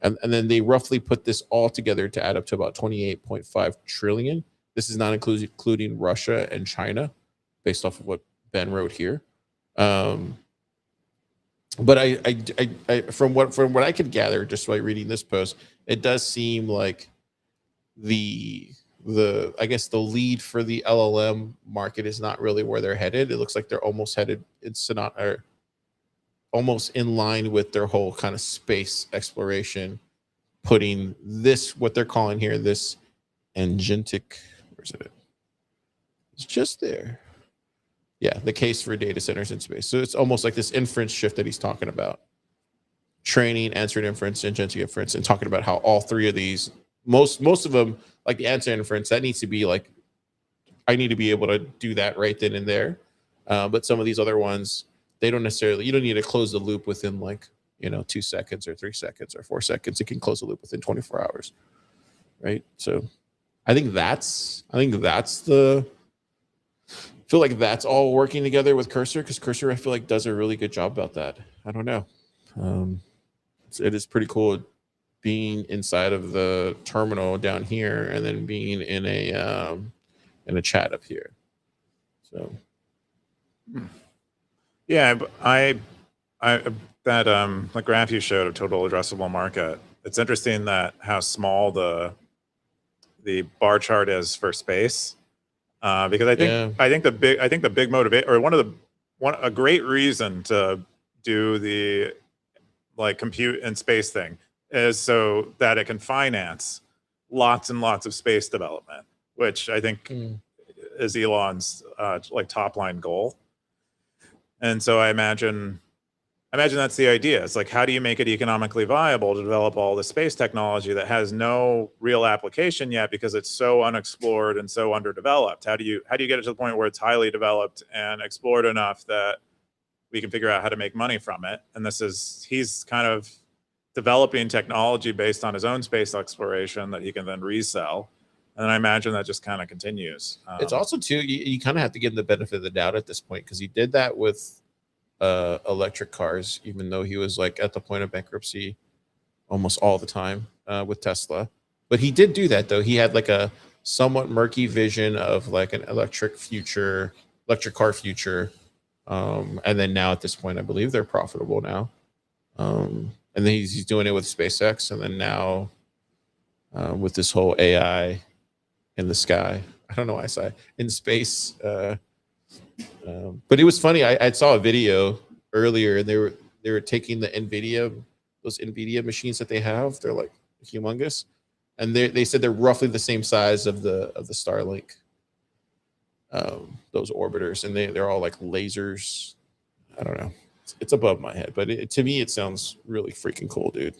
And then they roughly put this all together to add up to about 28.5 trillion. This is not including Russia and China, based off of what Ben wrote here. But I from what I could gather just by reading this post, it does seem like the I guess the lead for the LLM market is not really where they're headed. It looks like they're almost headed almost in line with their whole kind of space exploration, putting this, what they're calling here, this agentic, where's it? It's just there. Yeah, the case for data centers in space. So it's almost like this inference shift that he's talking about. Training, answering inference, agentic inference, and talking about how all three of these, most of them, like the answer inference, that needs to be like, I need to be able to do that right then and there. But some of these other ones, they don't necessarily, you don't need to close the loop within like, 2 seconds or 3 seconds or 4 seconds. It can close the loop within 24 hours. Right. So I think that's the, I feel like that's all working together with Cursor, because Cursor, I feel like, does a really good job about that. I don't know. It is pretty cool being inside of the terminal down here and then being in a chat up here. So, yeah, I that the graph you showed of total addressable market. It's interesting that how small the bar chart is for space. Because I think the big motivate, or a great reason to do the like compute and space thing is so that it can finance lots and lots of space development, which I think is Elon's like top line goal. And so I imagine that's the idea. It's like, how do you make it economically viable to develop all the space technology that has no real application yet because it's so unexplored and so underdeveloped? How do you get it to the point where it's highly developed and explored enough that we can figure out how to make money from it? And he's kind of developing technology based on his own space exploration that he can then resell. And I imagine that just kind of continues. It's also too, you kind of have to give him the benefit of the doubt at this point, because he did that with electric cars, even though he was like at the point of bankruptcy almost all the time with Tesla. But he did do that, though. He had like a somewhat murky vision of like an electric car future. And then now at this point, I believe they're profitable now. And then he's doing it with SpaceX, and then now with this whole AI in the sky. I don't know why I say in space. But it was funny. I saw a video earlier, and they were taking those NVIDIA machines that they have. They're like humongous, and they said they're roughly the same size of the Starlink, those orbiters, and they're all like lasers. I don't know. It's above my head, but to me, it sounds really freaking cool, dude.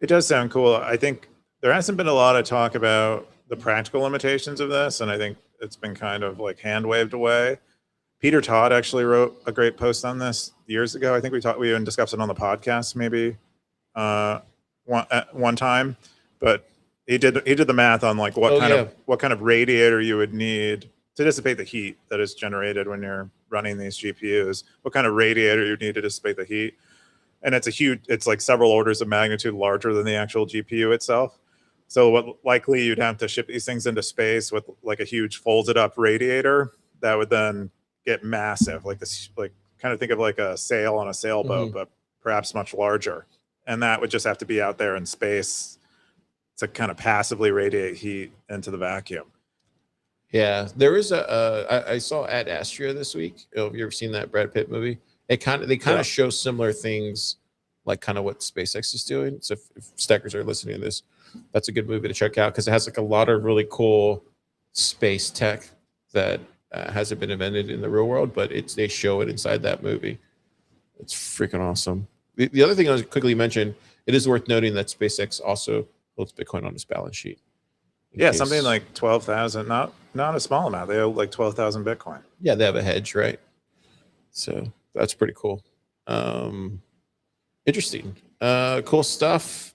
It does sound cool. I think there hasn't been a lot of talk about the practical limitations of this, and I think it's been kind of like hand waved away. Peter Todd actually wrote a great post on this years ago. I think we even discussed it on the podcast maybe one time, but he did the math on like what kind of radiator you would need to dissipate the heat that is generated when you're running these GPUs. What kind of radiator you need to dissipate the heat, and it's like several orders of magnitude larger than the actual GPU itself. So what likely you'd have to ship these things into space with like a huge folded up radiator that would then get massive, like this, like kind of think of like a sail on a sailboat, but perhaps much larger. And that would just have to be out there in space to kind of passively radiate heat into the vacuum. Yeah, there is I saw Ad Astra this week. Have you ever seen that Brad Pitt movie? They kind of show similar things, like kind of what SpaceX is doing. So if stackers are listening to this, that's a good movie to check out, because it has like a lot of really cool space tech that hasn't been invented in the real world, but they show it inside that movie. It's freaking awesome. The other thing I was quickly mention, it is worth noting that SpaceX also holds Bitcoin on its balance sheet. Something like 12,000, not a small amount. They owe like 12,000 Bitcoin. Yeah, they have a hedge, right? So that's pretty cool. Interesting. Cool stuff.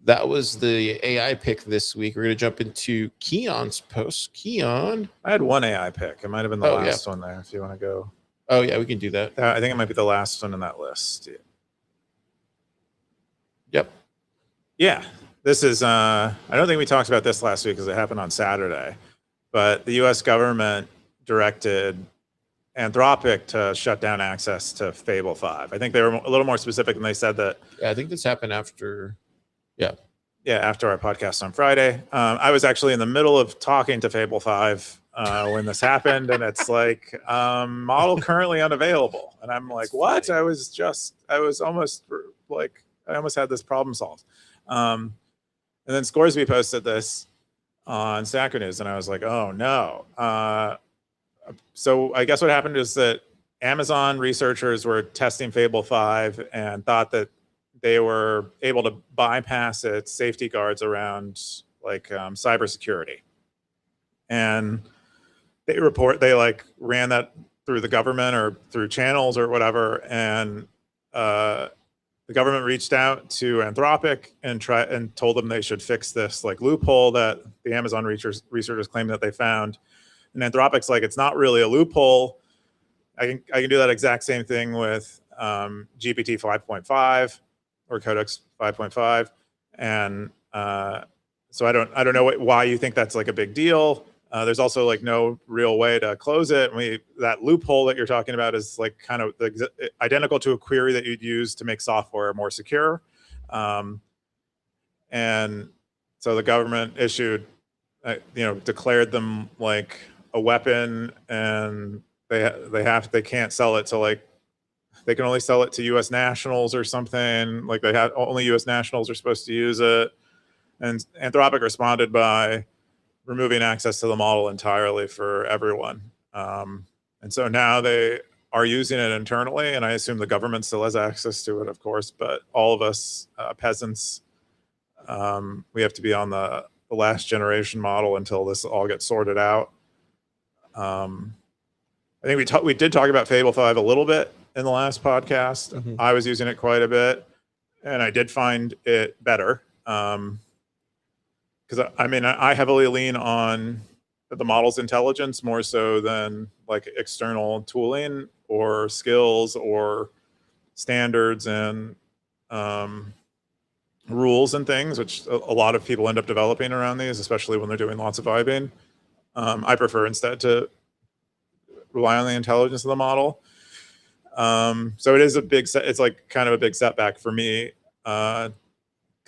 That was the AI pick this week. We're going to jump into Keyan's post. Keyan. I had one AI pick. It might have been the last one there, if you want to go. Oh, yeah, we can do that. I think it might be the last one in that list. Yep. Yeah. This is, I don't think we talked about this last week because it happened on Saturday, but the US government directed Anthropic to shut down access to Fable 5. I think they were a little more specific, and they said that. Yeah, I think this happened after. Yeah, after our podcast on Friday. I was actually in the middle of talking to Fable 5 when this happened, and it's like, model currently unavailable. And I'm like, what? I almost had this problem solved. And then Scoresby posted this on Stacker.News, and I was like, oh no. So I guess what happened is that Amazon researchers were testing Fable 5 and thought that they were able to bypass its safety guards around like cybersecurity. And they like ran that through the government or through channels or whatever. And the government reached out to Anthropic and told them they should fix this like loophole that the Amazon researchers claim that they found. And Anthropic's like, it's not really a loophole. I can do that exact same thing with GPT 5.5 or Codex 5.5, and so I don't know why you think that's like a big deal. There's also like no real way to close it. That loophole that you're talking about is like kind of identical to a query that you'd use to make software more secure, and so the government declared them like a weapon, and they can't sell it to like, they can only sell it to U.S. nationals or something. Like only U.S. nationals are supposed to use it. And Anthropic responded by removing access to the model entirely for everyone. And so now they are using it internally, and I assume the government still has access to it, of course. But all of us peasants, we have to be on the last generation model until this all gets sorted out. I think we did talk about Fable 5 a little bit in the last podcast. Mm-hmm. I was using it quite a bit, and I did find it better. Because I heavily lean on the model's intelligence more so than like external tooling or skills or standards and rules and things, which a lot of people end up developing around these, especially when they're doing lots of vibing. I prefer instead to rely on the intelligence of the model. So it is it's like kind of a big setback for me, because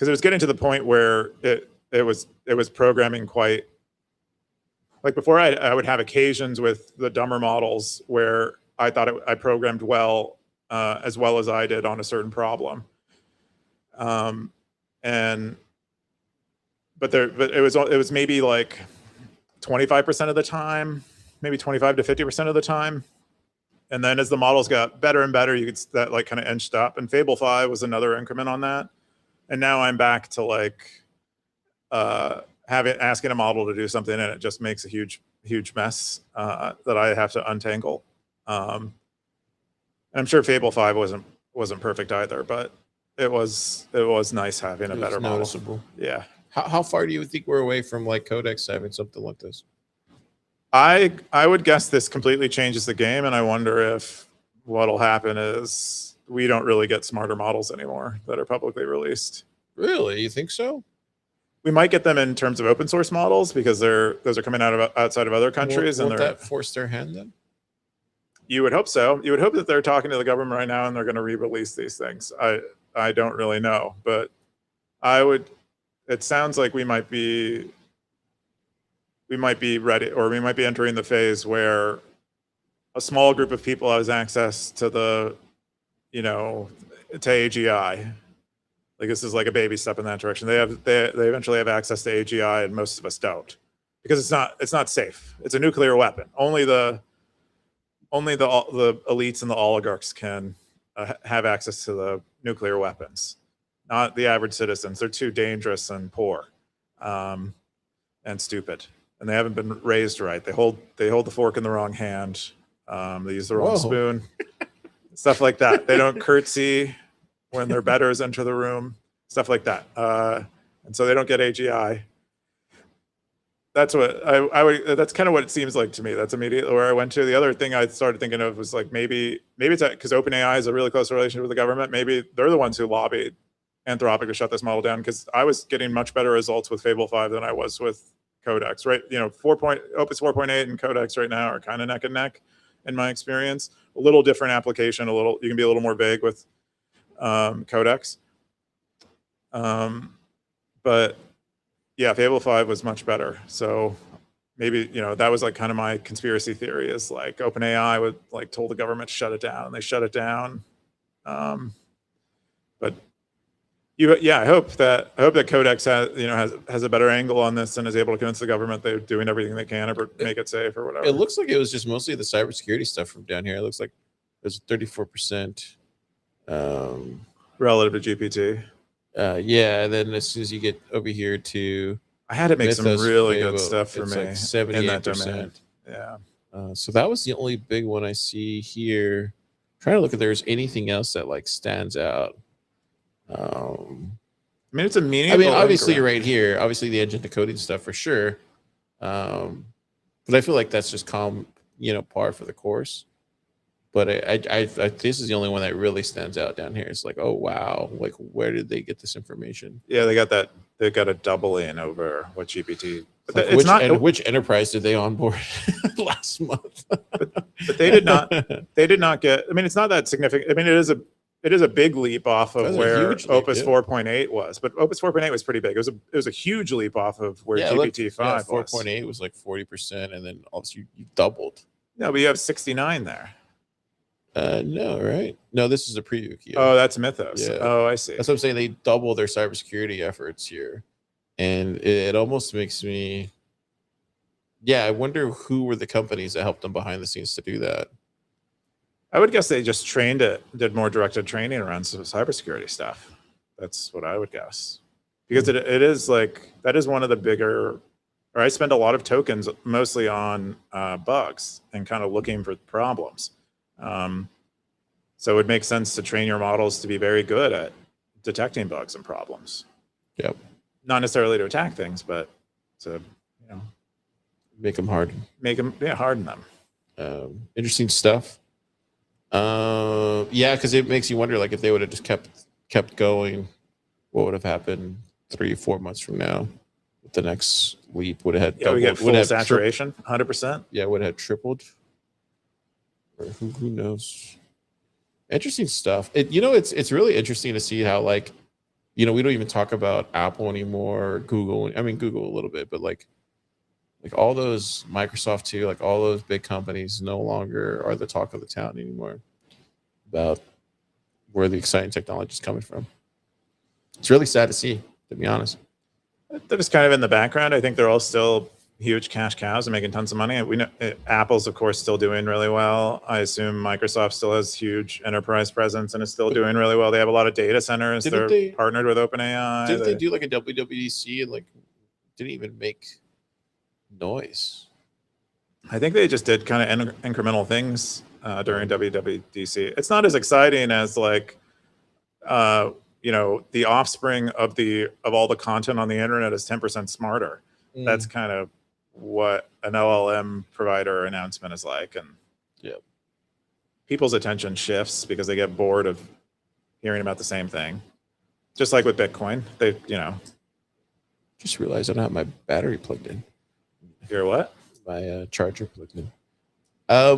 it was getting to the point where it was programming quite, like before I would have occasions with the dumber models where I thought I programmed well as I did on a certain problem. But it was maybe like 25% of the time, maybe 25 to 50% of the time. And then as the models got better and better, that like kind of inched up. And Fable 5 was another increment on that. And now I'm back to like asking a model to do something, and it just makes a huge mess that I have to untangle. And I'm sure Fable 5 wasn't perfect either, but it was nice having a better noticeable model. Yeah. How far do you think we're away from like Codex having something like this? I would guess this completely changes the game, and I wonder if what'll happen is we don't really get smarter models anymore that are publicly released. Really? You think so? We might get them in terms of open source models because those are coming out of outside of other countries. Won't that force their hand then? You would hope so. You would hope that they're talking to the government right now and they're going to re-release these things. I don't really know, but it sounds like we might be ready, or we might be entering the phase where a small group of people has access to to AGI. Like this is like a baby step in that direction. They eventually have access to AGI, and most of us don't, because it's not safe. It's a nuclear weapon. Only the elites and the oligarchs can have access to the nuclear weapons, not the average citizens. They're too dangerous and poor, and stupid, and they haven't been raised right. They hold the fork in the wrong hand. They use the wrong spoon, stuff like that. They don't curtsy when their betters enter the room, stuff like that. And so they don't get AGI. That's what that's kind of what it seems like to me. That's immediately where I went to. The other thing I started thinking of was like, maybe it's because OpenAI has a really close relationship with the government. Maybe they're the ones who lobbied Anthropic to shut this model down, because I was getting much better results with Fable 5 than I was with Codex, right? Opus 4.8 and Codex right now are kind of neck and neck in my experience. A little different application, you can be a little more vague with Codex. But yeah, Fable 5 was much better. So maybe, that was like kind of my conspiracy theory, is like OpenAI would like told the government to shut it down, and they shut it down. But I hope that Codex has a better angle on this and is able to convince the government they're doing everything they can to make it safe or whatever. It looks like it was just mostly the cybersecurity stuff from down here. It looks like there's 34%. Relative to GPT. Yeah, and then as soon as you get over here to, I had it make some Mythos really Fable, good stuff for it's me like in that 78%. domain. Yeah. So that was the only big one I see here. Trying to look if there's anything else that like stands out. I mean, it's a meaningful. I mean, obviously you're right here. Obviously the engine decoding stuff for sure. But I feel like that's just par for the course. But I this is the only one that really stands out down here. It's like, oh wow, like where did they get this information? Yeah, they got that. They got a doubling over what GPT. But Like which enterprise did they onboard last month? but they did not. They did not get. I mean, it's not that significant. I mean, it is a big leap off of where Opus 4.8 was, but Opus 4.8 was pretty big. It was a huge leap off of where GPT-5 was. 4.8 was like 40%, and then obviously you doubled. No, but you have 69 there. No, right? No, this is a preview key. Oh, that's Mythos. Yeah. Oh, I see. That's what I'm saying. They double their cybersecurity efforts here, and it almost makes me. Yeah, I wonder who were the companies that helped them behind the scenes to do that. I would guess they just did more directed training around some cybersecurity stuff. That's what I would guess, because it is like that is one of the bigger. Or I spend a lot of tokens mostly on bugs and kind of looking for problems. So it would make sense to train your models to be very good at detecting bugs and problems. Yep. Not necessarily to attack things, but to make them harden. Harden them. Interesting stuff. Yeah, because it makes you wonder, like, if they would have just kept going, what would have happened 3-4 months from now? The next leap would have had doubled. We get full saturation, 100%. Yeah, would have tripled. Or who knows? Interesting stuff. It's really interesting to see how, like, we don't even talk about Apple anymore, or Google. I mean, Google a little bit, but like all those, Microsoft too, like all those big companies no longer are the talk of the town anymore about where the exciting technology is coming from. It's really sad to see, to be honest. They're just kind of in the background. I think they're all still huge cash cows and making tons of money. We know Apple's, of course, still doing really well. I assume Microsoft still has huge enterprise presence and is still doing really well. They have a lot of data centers. They're partnered with OpenAI. Didn't they do like a WWDC and like didn't even make noise? I think they just did kind of incremental things during WWDC. It's not as exciting as like the offspring of all the content on the internet is 10% smarter. That's kind of what an LLM provider announcement is like, and people's attention shifts because they get bored of hearing about the same thing. Just like with Bitcoin, they just realized I don't have my battery plugged in. Your what? My charger plugged in.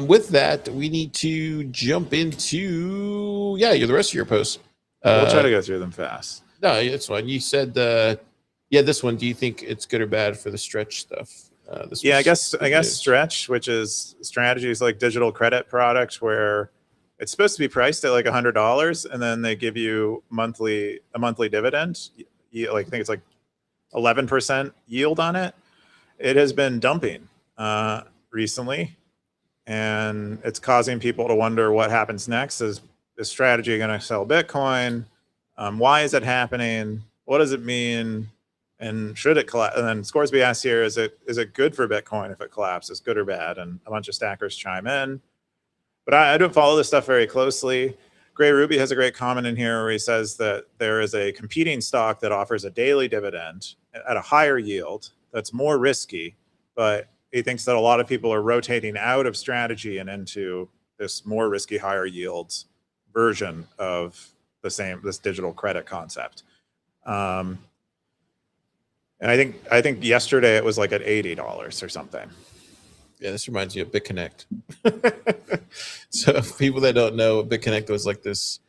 With that, we need to jump into the rest of your posts. We'll try to go through them fast. No, it's fine. You said this one. Do you think it's good or bad for the stretch stuff? I guess Stretch, which is strategies like digital credit product, where it's supposed to be priced at like $100, and then they give you a monthly dividend. I think it's like 11% yield on it. It has been dumping recently, and it's causing people to wonder what happens next. Is this strategy going to sell Bitcoin? Why is it happening? What does it mean? And should it collapse? And then Scoresby asks here, is it good for Bitcoin if it collapses, good or bad? And a bunch of stackers chime in. But I don't follow this stuff very closely. Gray Ruby has a great comment in here where he says that there is a competing stock that offers a daily dividend at a higher yield that's more risky, but he thinks that a lot of people are rotating out of strategy and into this more risky, higher yields version of this digital credit concept. And I think yesterday it was like at $80 or something. Yeah, this reminds me of BitConnect. So people that don't know, BitConnect was like this.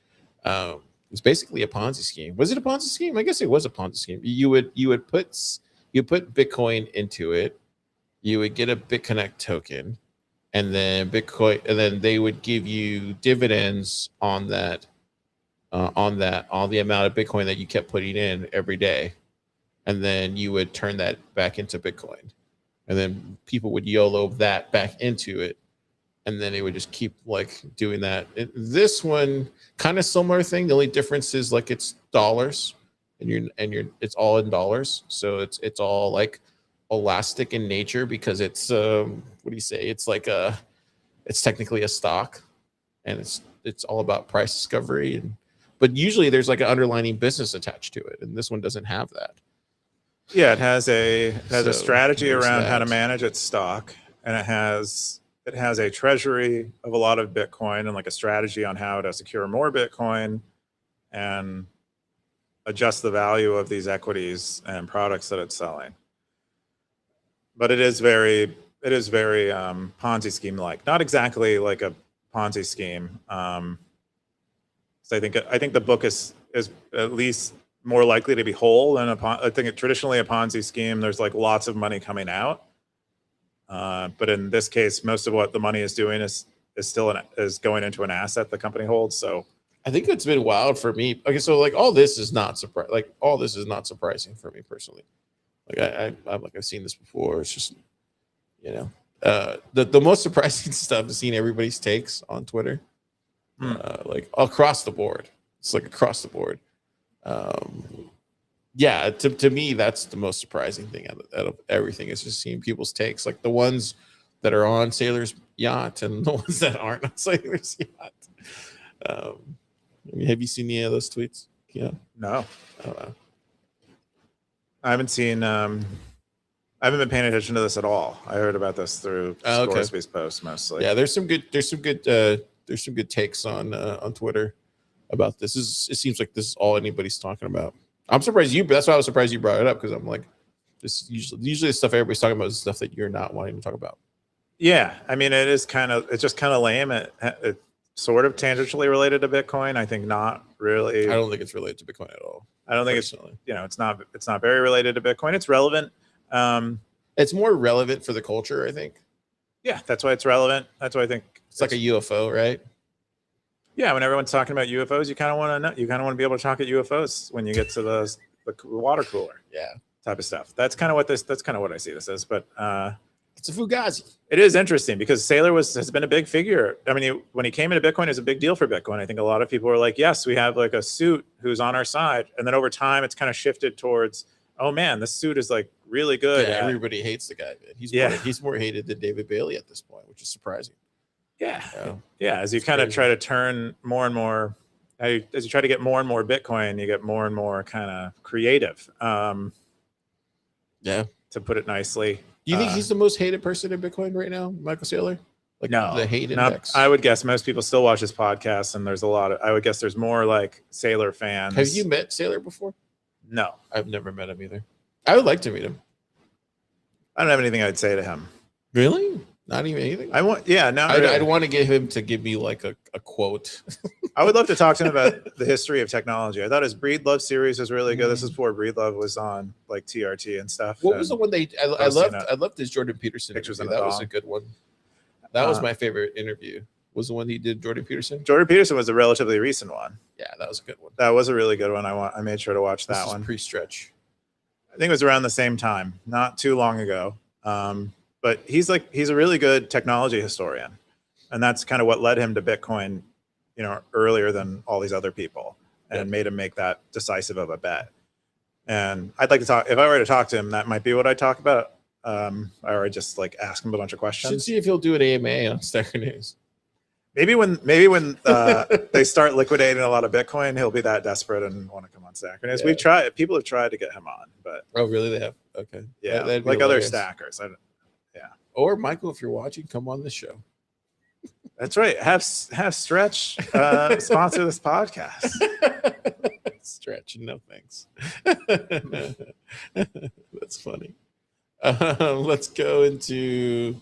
It was basically a Ponzi scheme. Was it a Ponzi scheme? I guess it was a Ponzi scheme. You would put Bitcoin into it. You would get a BitConnect token, and then they would give you dividends on that on the amount of Bitcoin that you kept putting in every day, and then you would turn that back into Bitcoin, and then people would YOLO that back into it, and then it would just keep like doing that. This one kind of similar thing. The only difference is like it's dollars, and it's all in dollars, so it's all like elastic in nature because it's what do you say? It's like it's technically a stock, and it's all about price discovery, but usually there's like an underlying business attached to it, and this one doesn't have that. Yeah, it has a So, strategy there's around how to that. manage its stock, and it has a treasury of a lot of Bitcoin and like a strategy on how to secure more Bitcoin and adjust the value of these equities and products that it's selling. But it is very Ponzi scheme like, not exactly like a Ponzi scheme. So I think the book is at least more likely to be whole than I think traditionally a Ponzi scheme. There's like lots of money coming out, but in this case, most of what the money is doing is going into an asset the company holds. So I think it's been wild for me. Okay, so like all this is not surprising for me personally. Like I've seen this before. It's just the most surprising stuff is seeing everybody's takes on Twitter, like across the board. It's like across the board. Yeah, to me that's the most surprising thing out of everything is just seeing people's takes, like the ones that are on Sailor's yacht and the ones that aren't on Sailor's yacht. Have you seen any of those tweets? Yeah. No, I don't know. I haven't seen. I haven't been paying attention to this at all. I heard about this through Scoresby's posts mostly. Yeah, there's some good takes on Twitter about this. It seems like this is all anybody's talking about. I'm surprised you. That's why I was surprised you brought it up, because I'm like, this usually the stuff everybody's talking about is stuff that you're not wanting to talk about. Yeah, I mean, it's just kind of lame. It's sort of tangentially related to Bitcoin. I think not really. I don't think it's related to Bitcoin at all. I don't think it's not very related to Bitcoin. It's relevant. It's more relevant for the culture, I think. Yeah, that's why it's relevant. That's why I think it's like a UFO, right? Yeah, when everyone's talking about UFOs, you kind of want to know. You kind of want to be able to talk at UFOs when you get to the water cooler. Yeah, type of stuff. That's kind of what I see this as. But it's a fugazi. It is interesting because Saylor has been a big figure. I mean, when he came into Bitcoin, it was a big deal for Bitcoin. I think a lot of people were like, yes, we have like a suit who's on our side. And then over time, it's kind of shifted towards, oh man, this suit is like really good. Yeah, everybody hates the guy. He's more hated than David Bailey at this point, which is surprising. Yeah. As you kind of try to turn more and more, as you try to get more and more Bitcoin, you get more and more kind of creative. Yeah. To put it nicely. Do you think he's the most hated person in Bitcoin right now, Michael Saylor? Like no, the hate index. I would guess most people still watch his podcast, and there's I would guess there's more like Saylor fans. Have you met Saylor before? No, I've never met him either. I would like to meet him. I don't have anything I'd say to him. Really? Not even anything? I'd want to get him to give me like a quote. I would love to talk to him about the history of technology. I thought his Breedlove series was really good. This is before Breedlove was on like TRT and stuff. What was the one I loved his Jordan Peterson interview. That was a good one. That was my favorite interview. Was the one he did Jordan Peterson? Jordan Peterson was a relatively recent one. Yeah, that was a good one. That was a really good one. I made sure to watch that one. Pre-stretch. I think it was around the same time, not too long ago. But he's a really good technology historian, and that's kind of what led him to Bitcoin, earlier than all these other people, and made him make that decisive of a bet. And I'd like to talk. If I were to talk to him, that might be what I talk about. Or I just like ask him a bunch of questions. Should see if he'll do an AMA on Stacker.News. Maybe when they start liquidating a lot of Bitcoin, he'll be that desperate and want to come on Stacker.News. We've tried. People have tried to get him on, but really, they have. Okay, yeah, like other stackers. Or Michael, if you're watching, come on the show. That's right. Have Stretch sponsor this podcast. Stretch, no thanks. That's funny. Let's go into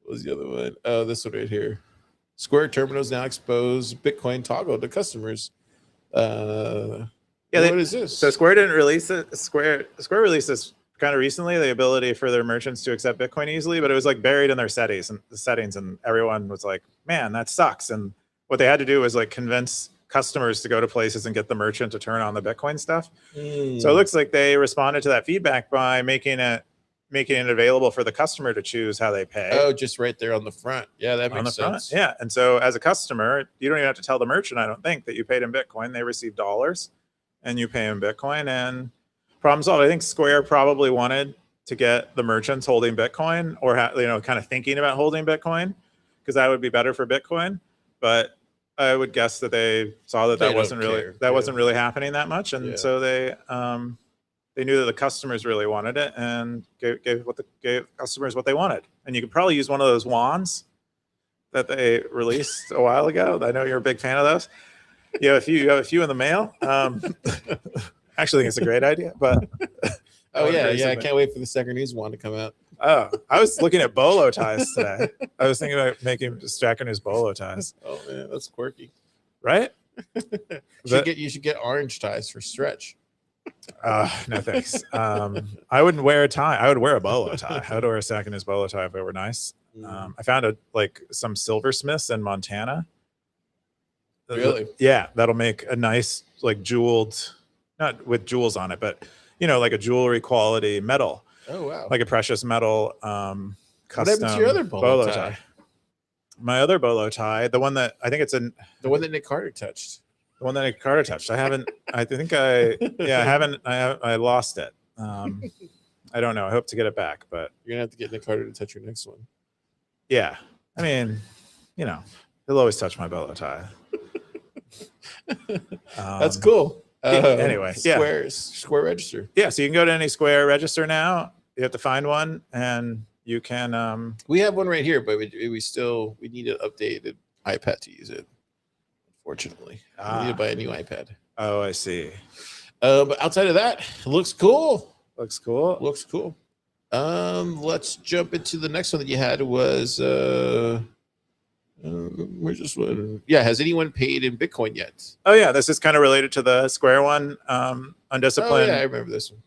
what was the other one? Oh, this one right here. Square terminals now expose Bitcoin toggle to customers. What is this? So Square didn't release it. Square released this kind of recently, the ability for their merchants to accept Bitcoin easily, but it was like buried in their settings, and everyone was like, man, that sucks. And what they had to do was like convince customers to go to places and get the merchant to turn on the Bitcoin stuff. So it Mm. looks like they responded to that feedback by making it available for the customer to choose how they pay. Oh, just right there on the front. Yeah, that On the makes front. sense. Yeah. And so as a customer, you don't even have to tell the merchant, I don't think, that you paid in Bitcoin. They receive dollars and you pay in Bitcoin, and problem solved. I think Square probably wanted to get the merchants holding Bitcoin, or kind of thinking about holding Bitcoin, because that would be better for Bitcoin. But I would guess that they saw that They that wasn't don't really care. that Yeah. wasn't really happening that much, and Yeah. so they knew that the customers really wanted it, and gave customers what they wanted. And you could probably use one of those wands that they released a while ago. I know you're a big fan of those. You have a few in the mail. Actually, think it's a great idea, but Oh wanna yeah, create yeah. I something. can't wait for the Stacker.News one to come out. Oh, I was looking at bolo ties today. I was thinking about making Stacker.News bolo ties, Oh man, that's quirky. right? You should get orange ties for stretch. No thanks. I wouldn't wear a tie. I would wear a bolo tie. I would wear a Stacker.News bolo tie if it were nice. I found some silversmiths in Montana. Really? Yeah, that'll make a nice jeweled, not with jewels on it, but like a jewelry quality metal, Oh wow. like a precious metal What custom happened to your other bolo tie? My other bolo tie, the one that I think The one that Nick Carter touched. the one that Nick Carter touched. I haven't. I think I lost it. I don't know. I hope to get it back, but You're gonna have to get Nick Carter to touch your next one. yeah. I mean, he'll always touch my bolo tie. That's cool. Anyway, yeah. Square Register. Yeah, so you can go to any Square register now. You have to find one, and you can. We have one right here, but we need an updated iPad to use it. Unfortunately, we need to buy a new iPad. Oh, I see. But outside of that, it looks cool. Looks cool. Looks cool. Let's jump into the next one that you had was where's this one? Yeah, has anyone paid in Bitcoin yet? Oh yeah, this is kind of related to the Square one. Undisciplined. Oh yeah, I remember this one.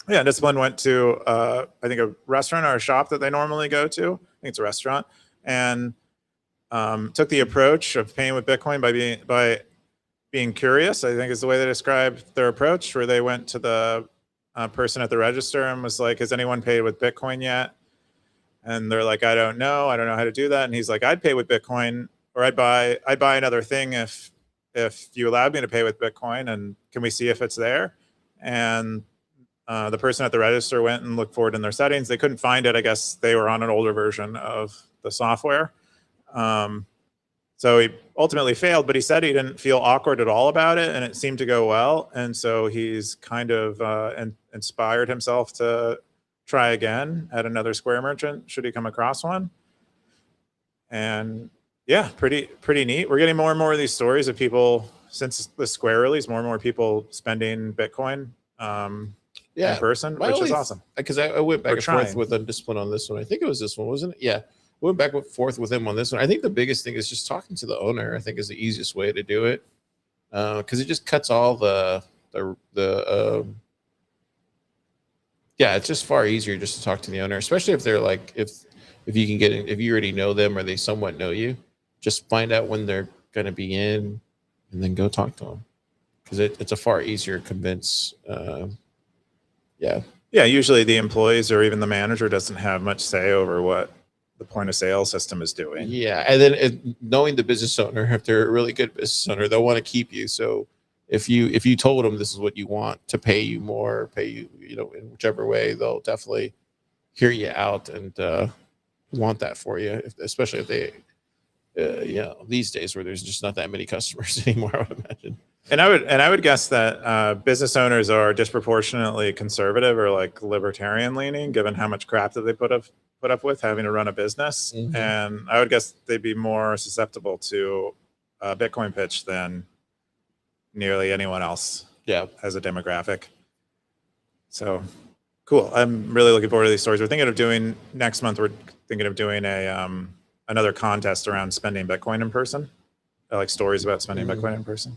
Yeah, Undisciplined went to I think a restaurant or a shop that they normally go to. I think it's a restaurant, and took the approach of paying with Bitcoin by being curious. I think is the way they described their approach, where they went to the person at the register and was like, "Has anyone paid with Bitcoin yet?" And they're like, I don't know how to do that. And he's like, I'd pay with Bitcoin, or I'd buy another thing if you allowed me to pay with Bitcoin. And can we see if it's there? And the person at the register went and looked for it in their settings. They couldn't find it. I guess they were on an older version of the software. So he ultimately failed, but he said he didn't feel awkward at all about it, and it seemed to go well. And so he's kind of inspired himself to try again at another Square merchant should he come across one. And yeah, pretty neat. We're getting more and more of these stories of people since the Square release, more and more people spending Bitcoin in person, which is awesome. Because I went back and forth with Undisciplined on this one. I think it was this one, wasn't it? Yeah. Went back and forth with him on this one. I think the biggest thing is just talking to the owner. I think is the easiest way to do it, because it just cuts all yeah, it's just far easier just to talk to the owner, especially if they're like if you can get in, if you already know them or they somewhat know you, just find out when they're going to be in, and then go talk to them, because it's a far easier convince. Yeah. Usually the employees or even the manager doesn't have much say over what the point of sale system is doing. Yeah, and then knowing the business owner, if they're a really good business owner, they'll want to keep you. So if you told them this is what you want, to pay you more, pay you, in whichever way, they'll definitely hear you out and want that for you, especially if they, these days where there's just not that many customers anymore, I would imagine. And I would guess that business owners are disproportionately conservative or like libertarian leaning, given how much crap that they put up with having to run a business. Mm-hmm. And I would guess they'd be more susceptible to a Bitcoin pitch than nearly anyone else. Yeah, as a demographic. So cool. I'm really looking forward to these stories. We're thinking of doing next month. We're thinking of doing a another contest around spending Bitcoin in person. I like stories about spending Bitcoin in person,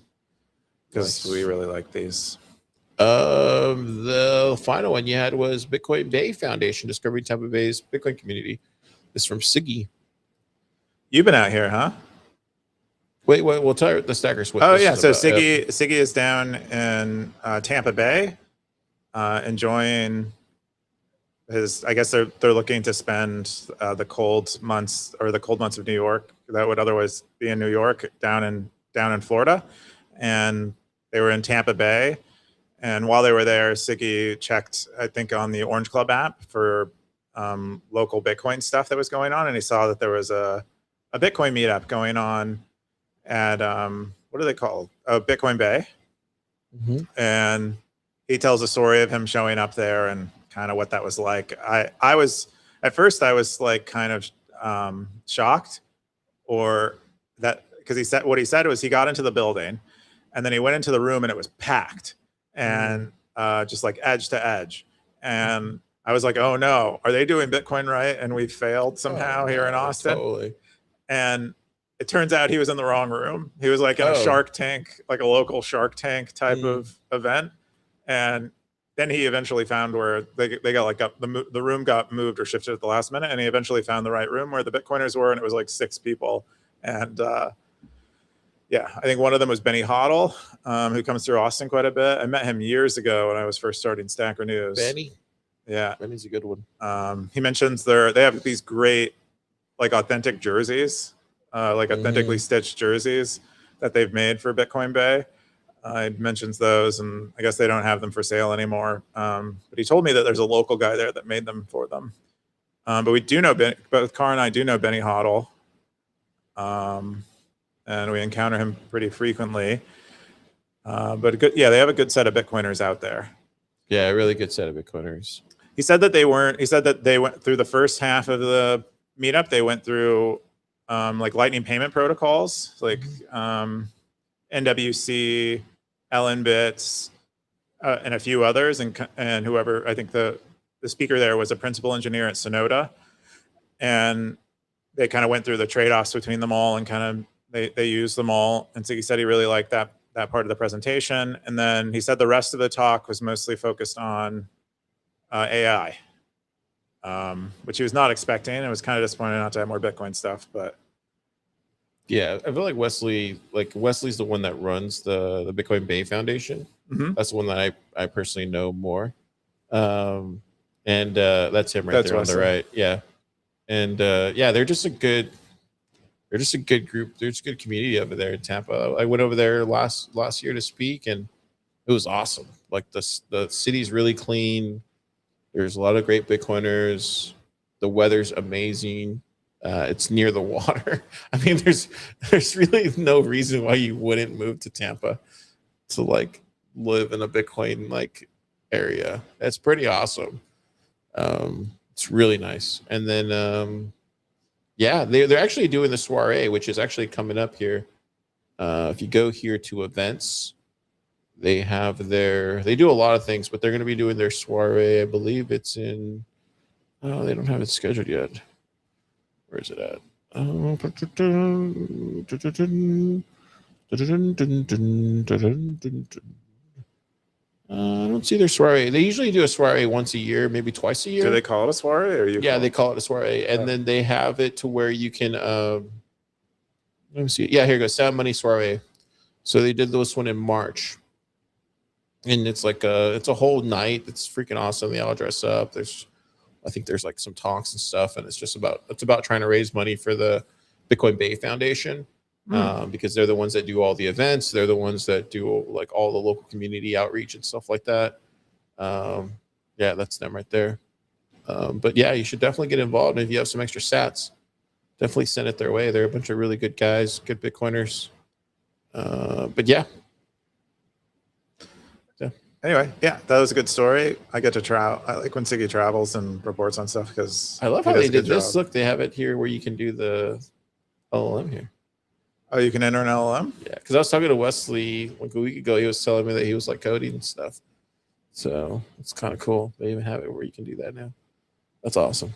because we really like these. The final one you had was Bitcoin Bay Foundation, Discovering Tampa Bay's Bitcoin Community. This is from Siggy. You've been out here, huh? Wait, we'll tell the Stackers what. Oh this yeah, is so about. Yep. Siggy is down in Tampa Bay, enjoying his. I guess they're looking to spend the cold months of New York that would otherwise be in New York down in Florida, and they were in Tampa Bay. And while they were there, Siggy checked, I think, on the Orange Club app for local Bitcoin stuff that was going on, and he saw that there was a Bitcoin meetup going on at what are they called? Bitcoin Bay. Mm-hmm. And he tells a story of him showing up there and kind of what that was like. I was at first I was like kind of shocked, or that because he said was he got into the building, and then he went into the room and it was packed and just like edge to edge, and I was like, oh no, are they doing Bitcoin right? And we failed somehow here in Austin. Totally. And it turns out he was in the wrong room. He was like in a Shark Tank, like a local Shark Tank type of event. And then he eventually found where they got like the room got moved or shifted at the last minute. And he eventually found the right room where the Bitcoiners were. And it was like 6 people. And yeah, I think one of them was Benny Hoddle, who comes through Austin quite a bit. I met him years ago when I was first starting Stacker.News. Benny? Yeah. Benny's a good one. He mentions they have these great, like authentic jerseys, like authentically stitched jerseys that they've made for Bitcoin Bay. He mentions those, and I guess they don't have them for sale anymore. But he told me that there's a local guy there that made them for them. But we do know, both Car and I do know Benny Hoddle. And we encounter him pretty frequently. But they have a good set of Bitcoiners out there. Yeah, a really good set of Bitcoiners. He said that they went through the first half of the meetup. They went through like Lightning payment protocols, like NWC, LNbits, and a few others. And whoever, I think the speaker there was a principal engineer at Sonoda. And they kind of went through the trade-offs between them all and kind of they used them all. And so he said he really liked that part of the presentation. And then he said the rest of the talk was mostly focused on AI, which he was not expecting. It was kind of disappointing not to have more Bitcoin stuff, but yeah, I feel like Wesley's the one that runs the Bitcoin Bay Foundation. That's the one that I personally know more. And that's him right there Wesley. On the right. Yeah. And they're just a good group. There's a good community over there in Tampa. I went over there last year to speak, and it was awesome. Like the city's really clean. There's a lot of great Bitcoiners. The weather's amazing. It's near the water. I mean, there's really no reason why you wouldn't move to Tampa to like live in a Bitcoin like area. That's pretty awesome. It's really nice. And then they're actually doing the soiree, which is actually coming up here. If you go here to events, they do a lot of things, but they're going to be doing their soiree. I believe it's in. Oh, they don't have it scheduled yet. Where is it at? I don't see their soiree. They usually do a soiree once a year, maybe twice a year. Do they call it a soiree, or you? Yeah, they call it a soiree, and then they have it to where you can. Let me see. Yeah, here you go. Sound Money Soiree. So they did this one in March, and it's like it's a whole night. It's freaking awesome. They all dress up. I think there's like some talks and stuff, and it's about trying to raise money for the Bitcoin Bay Foundation. Because they're the ones that do all the events. They're the ones that do like all the local community outreach and stuff like that. Yeah, that's them right there. But yeah, you should definitely get involved. And if you have some extra sats, definitely send it their way. They're a bunch of really good guys, good Bitcoiners. But yeah. Anyway, yeah, that was a good story. I get to travel. I like when Siggy travels and reports on stuff because I love how they did this. Look, they have it here where you can do the LLM here. Oh, you can enter an LLM? Yeah, because I was talking to Wesley like a week ago. He was telling me that he was like coding and stuff. So it's kind of cool. They even have it where you can do that now. That's awesome.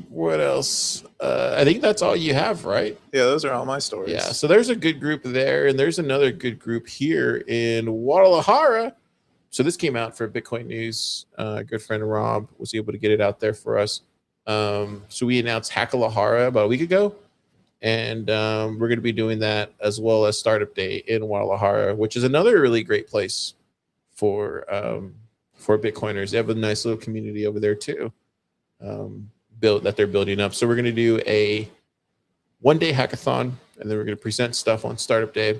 What else? I think that's all you have, right? Yeah, those are all my stories. Yeah, so there's a good group there, and there's another good group here in Guadalajara. So this came out for Bitcoin News. A good friend Rob was able to get it out there for us. So we announced Hackalahara about a week ago. And we're going to be doing that as well as Startup Day in Guadalajara, which is another really great place for Bitcoiners. They have a nice little community over there too, that they're building up. So we're going to do a 1-day hackathon, and then we're going to present stuff on Startup Day.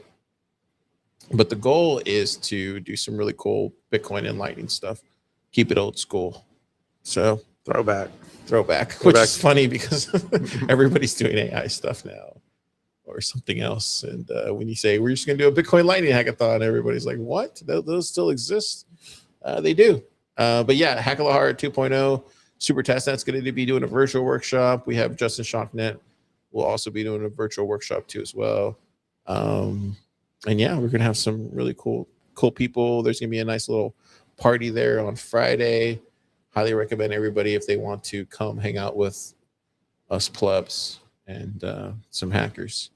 But the goal is to do some really cool Bitcoin and Lightning stuff. Keep it old school. So Throwback. Which is funny because everybody's doing AI stuff now or something else. And when you say we're just going to do a Bitcoin Lightning hackathon, everybody's like, what? Those still exist? They do. But yeah, Hackalahara 2.0, Super Testnet's going to be doing a virtual workshop. We have Justin Shocknet will also be doing a virtual workshop too as well. And yeah, we're going to have some really cool people. There's going to be a nice little party there on Friday. Highly recommend everybody, if they want to come hang out with us plebs and some hackers,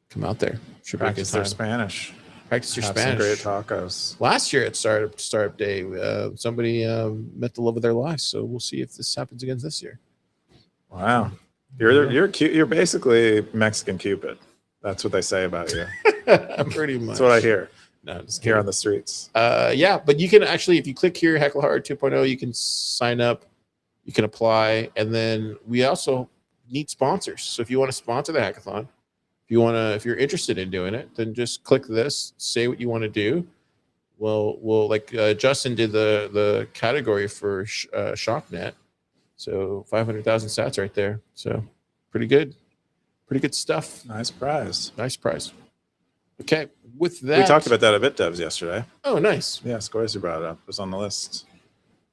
come out there. Should Practice be a their good time. Spanish. Practice your Have Spanish. some great tacos. Last year at Startup Day, somebody met the love of their life. So we'll see if this happens again this year. Wow, you're cute. You're basically Mexican Cupid. That's what they say about you. Pretty much. That's what I hear. No, just Here on the streets. Yeah, but you can actually, if you click here, Hackalahara 2.0, you can sign up, you can apply, and then we also need sponsors. So if you want to sponsor the hackathon, if you're interested in doing it, then just click this, say what you want to do. We'll like Justin did the category for Shocknet, so 500,000 sats right there. So pretty good stuff. Nice prize. Okay, with that, We talked about that at BitDevs yesterday. Oh, nice. Yeah, Scorsese brought it up. It was on the list.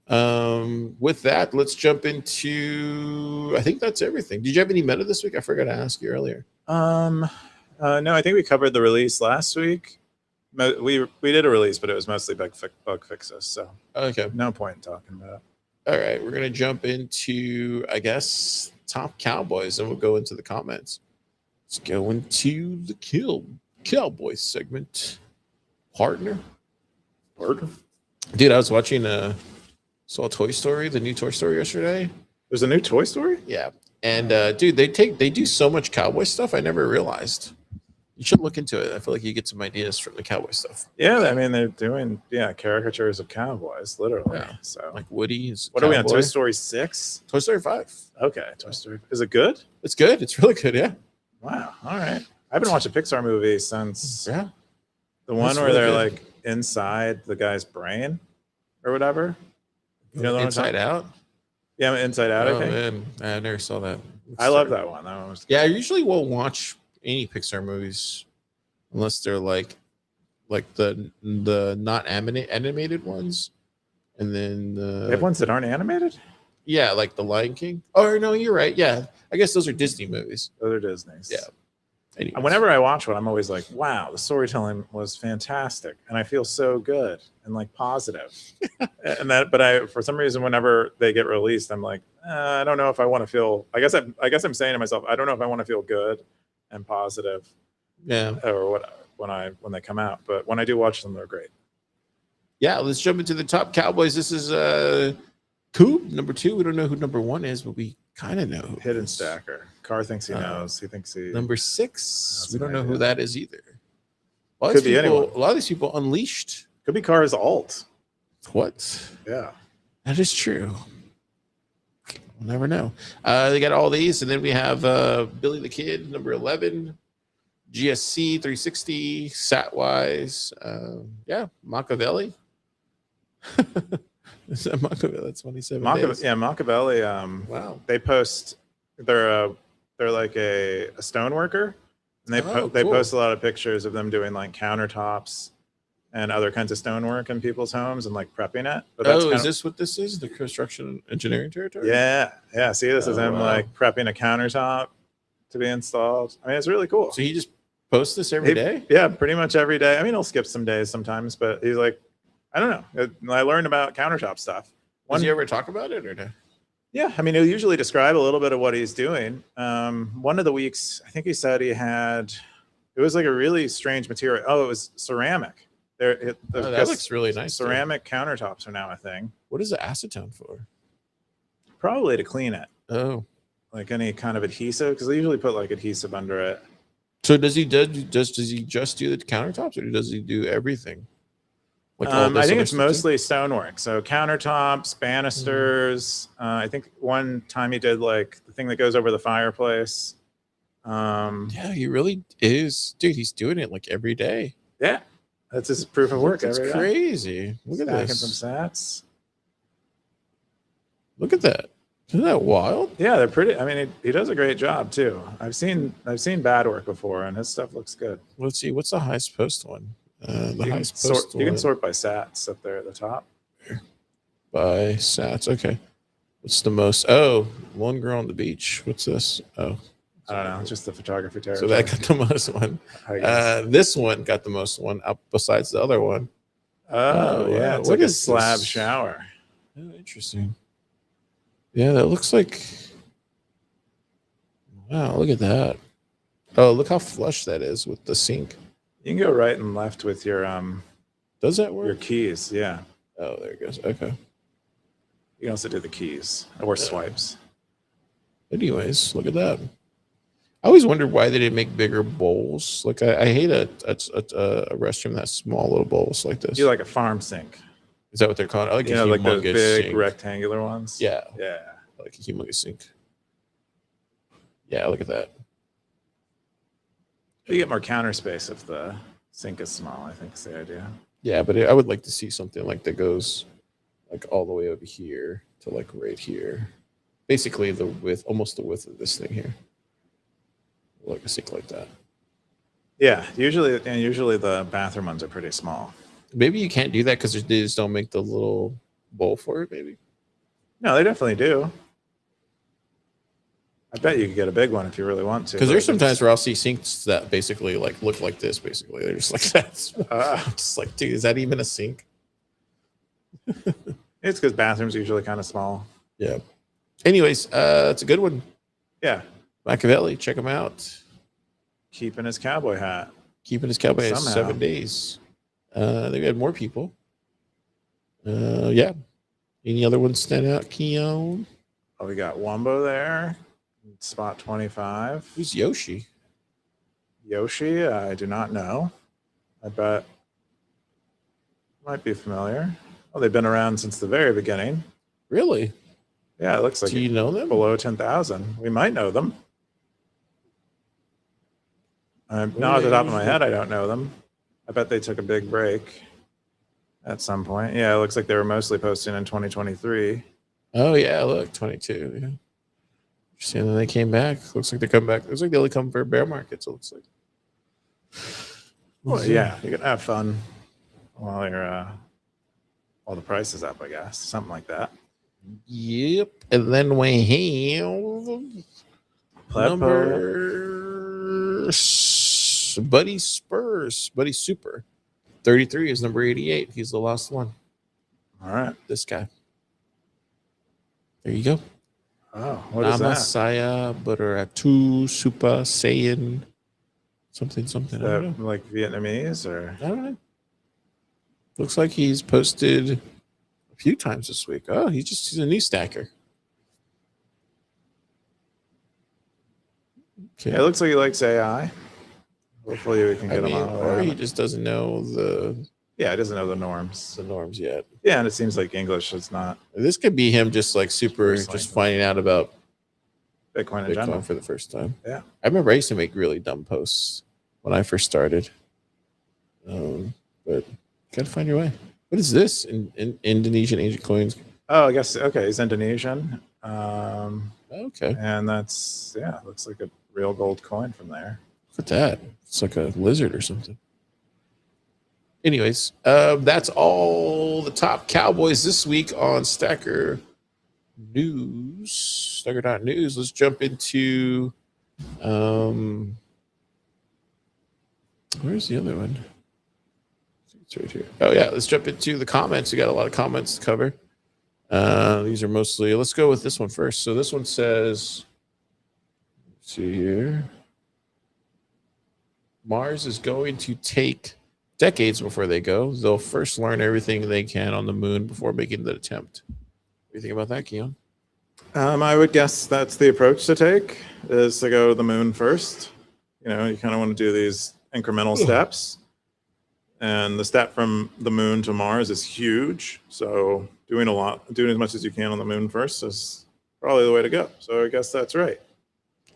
With that, let's jump into. I think that's everything. Did you have any meta this week? I forgot to ask you earlier. No, I think we covered the release last week. We did a release, but it was mostly bug fixes. So Okay, no point in talking about it. all right. We're gonna jump into, I guess, top Cowboys, and we'll go into the comments. Let's go into the Cowboys segment. Partner. Dude, I was watching saw Toy Story, the new Toy Story yesterday. There's a new Toy Story? Yeah. And dude, they do so much cowboy stuff I never realized. You should look into it. I feel like you get some ideas from the cowboy stuff. Yeah, I mean they're doing caricatures of cowboys, literally. Yeah. So Like Woody is. what are we on? Toy Story 6? Toy Story 5. Okay, Toy Story. Is it good? It's good. It's really good. Yeah. Wow. All right. I've been watching Pixar movies since Yeah. the one That's where really they're good. like inside the guy's brain or whatever. You know the one I'm Inside talking- Out. Yeah, Inside Out, I think. Man. I never saw that. I love that one. That one was Yeah, I usually won't watch any Pixar movies unless they're like the not animated ones, and then They have ones that aren't animated? yeah, like the Lion King. Oh no, you're right. Yeah, I guess those are Disney movies. Those are Disney's. Yeah. Anyways. And whenever I watch one, I'm always like, wow, the storytelling was fantastic. And I feel so good and like positive. But for some reason, whenever they get released, I'm like, I don't know if I want to feel, I guess I'm saying to myself, I don't know if I want to feel good and positive Yeah. or what when they come out. But when I do watch them, they're great. Yeah, let's jump into the top Cowboys. This is Coop, number 2. We don't know who number 1 is, but we kind of know. Who Hidden it is. Stacker. Carr thinks he knows. He thinks he. Number 6. That's We don't an know who idea. that is either. A lot Could of these be people, anyone. a lot of these people unleashed. Could be Carr's alt. What? Yeah. That is true. We'll never know. They got all these, and then we have Billy the Kid, number 11, GSC 360, Satwise. Yeah, Machiavelli. Is that Machiavelli? That's 27 days. Yeah, Machiavelli. Wow. They post. They're like a stone worker, and they Oh, they cool. post a lot of pictures of them doing like countertops and other kinds of stonework in people's homes and like prepping it. But that's Oh, kind is of, this what this is? The construction engineering territory? yeah. See, this is Oh, him wow. like prepping a countertop to be installed. I mean, it's really cool. So he just posts this every day? Yeah, pretty much every day. I mean, he'll skip some days sometimes, but he's like, I don't know. I learned about countertop stuff. Does he ever talk about it or no? Yeah, I mean, he'll usually describe a little bit of what he's doing. One of the weeks, I think he said it was like a really strange material. Oh, it was ceramic. Oh, that looks really nice. too. Ceramic countertops are now a thing. What is the acetone for? Probably to clean it. Oh, like any kind of adhesive, because they usually put like adhesive under it. So does he just do the countertops, or does he do everything? Like all this I think other it's stuff too? mostly stonework. So countertops, banisters. I think one time he did like the thing that goes over the fireplace. Yeah, he really is, dude. He's doing it like every day. Yeah, that's his proof of work. That's every day. crazy. Look at Stacking this. some sats. Look at that. Isn't that wild? Yeah, they're pretty. I mean, he does a great job too. I've seen bad work before, and his stuff looks good. Let's see. What's the highest post one? The highest sort, post you can one sort by sats up there at the top. by sats. Okay. What's the most? Oh, one girl on the beach. What's this? Oh, I don't know. Just the photography so territory. that got the most one. I guess. This one got the most one up besides the other one. Oh, yeah. wow. It's What like a is slab this? shower. Oh, interesting. Yeah, that looks like. Wow, look at that. Oh, look how flush that is with the sink. You can go right and left with your Does that work? your keys. Yeah. Oh, there it goes. Okay. You can also do the keys or swipes. Anyways, look at that. I always wondered why they didn't make bigger bowls. Like I hate a restroom that has small little bowls like this. You like a farm sink. Is that what they're called? I like You a know, like those humongous big sink. rectangular ones. Yeah, Yeah. I like a humongous sink. Yeah, look at that. You get more counter space if the sink is small, I think is the idea. Yeah, but I would like to see something like that goes like all the way over here to like right here. Basically the width, almost the width of this thing here. Like a sink like that. Yeah, usually the bathroom ones are pretty small. Maybe you can't do that because they just don't make the little bowl for it, maybe. No, they definitely do. I bet you could get a big one if you really want to. Because but there's if sometimes where I'll see sinks that basically like look like this. Basically, they're just like that. I'm just like, dude, is that even a sink? it's because bathrooms are usually kind of small. Yeah. Anyways, it's a good one. Yeah, Machiavelli, check him out. keeping his cowboy hat. Keeping his cowboy at Somehow. 7 days. They had more people. Yeah. Any other ones stand out? Keyan. Oh, we got Wumbo there, spot 25. Who's Yoshi? Yoshi, I do not know. I bet might be familiar. Oh, they've been around since the very beginning. Really? Yeah, it looks like Do you know them? below 10,000. We might know them. Not at the top of my head, I don't know them. I bet they took a big break at some point. Yeah, it looks like they were mostly posting in 2023. Oh yeah, look, 22. Yeah. Interesting. Then they came back. Looks like they come back. Looks like they only come for bear markets. It looks like. Well, yeah, you can have fun while you're while the price is up, I guess. Something like that. Yep. And then we have number Buddy Spurs. Buddy Super. 33 is number 88. He's the last one. All right. This guy. There you go. Oh, what is that? Namasaya Butaratu Supa Saiyan. Something. Is I don't that know. like Vietnamese or? I don't know. Looks like he's posted a few times this week. Oh, he's a new stacker. Okay. Yeah, it looks like he likes AI. Hopefully we can get him on. or he just doesn't know the Yeah, he doesn't know the norms. norms yet. Yeah, and it seems like English is not This could be him just like super, First just language. finding out about Bitcoin in general. Bitcoin for the first time. Yeah. I remember I used to make really dumb posts when I first started. But gotta find your way. What is this in Indonesian ancient coins? Oh, I guess okay. He's Indonesian, Okay, and that's looks like a real gold coin from there. look at that. It's like a lizard or something. Anyways, that's all the top cowboys this week on Stacker.News. Stacker.News. Let's jump into where's the other one? It's right here. Oh yeah, let's jump into the comments. We got a lot of comments to cover. These are mostly, let's go with this one first. So this one says, let's see here. Mars is going to take decades before they go. They'll first learn everything they can on the moon before making the attempt. What do you think about that, Keyan? I would guess that's the approach to take, is to go to the moon first. You kind of want to do these incremental steps. And the step from the moon to Mars is huge. So doing as much as you can on the moon first is probably the way to go. So I guess that's right.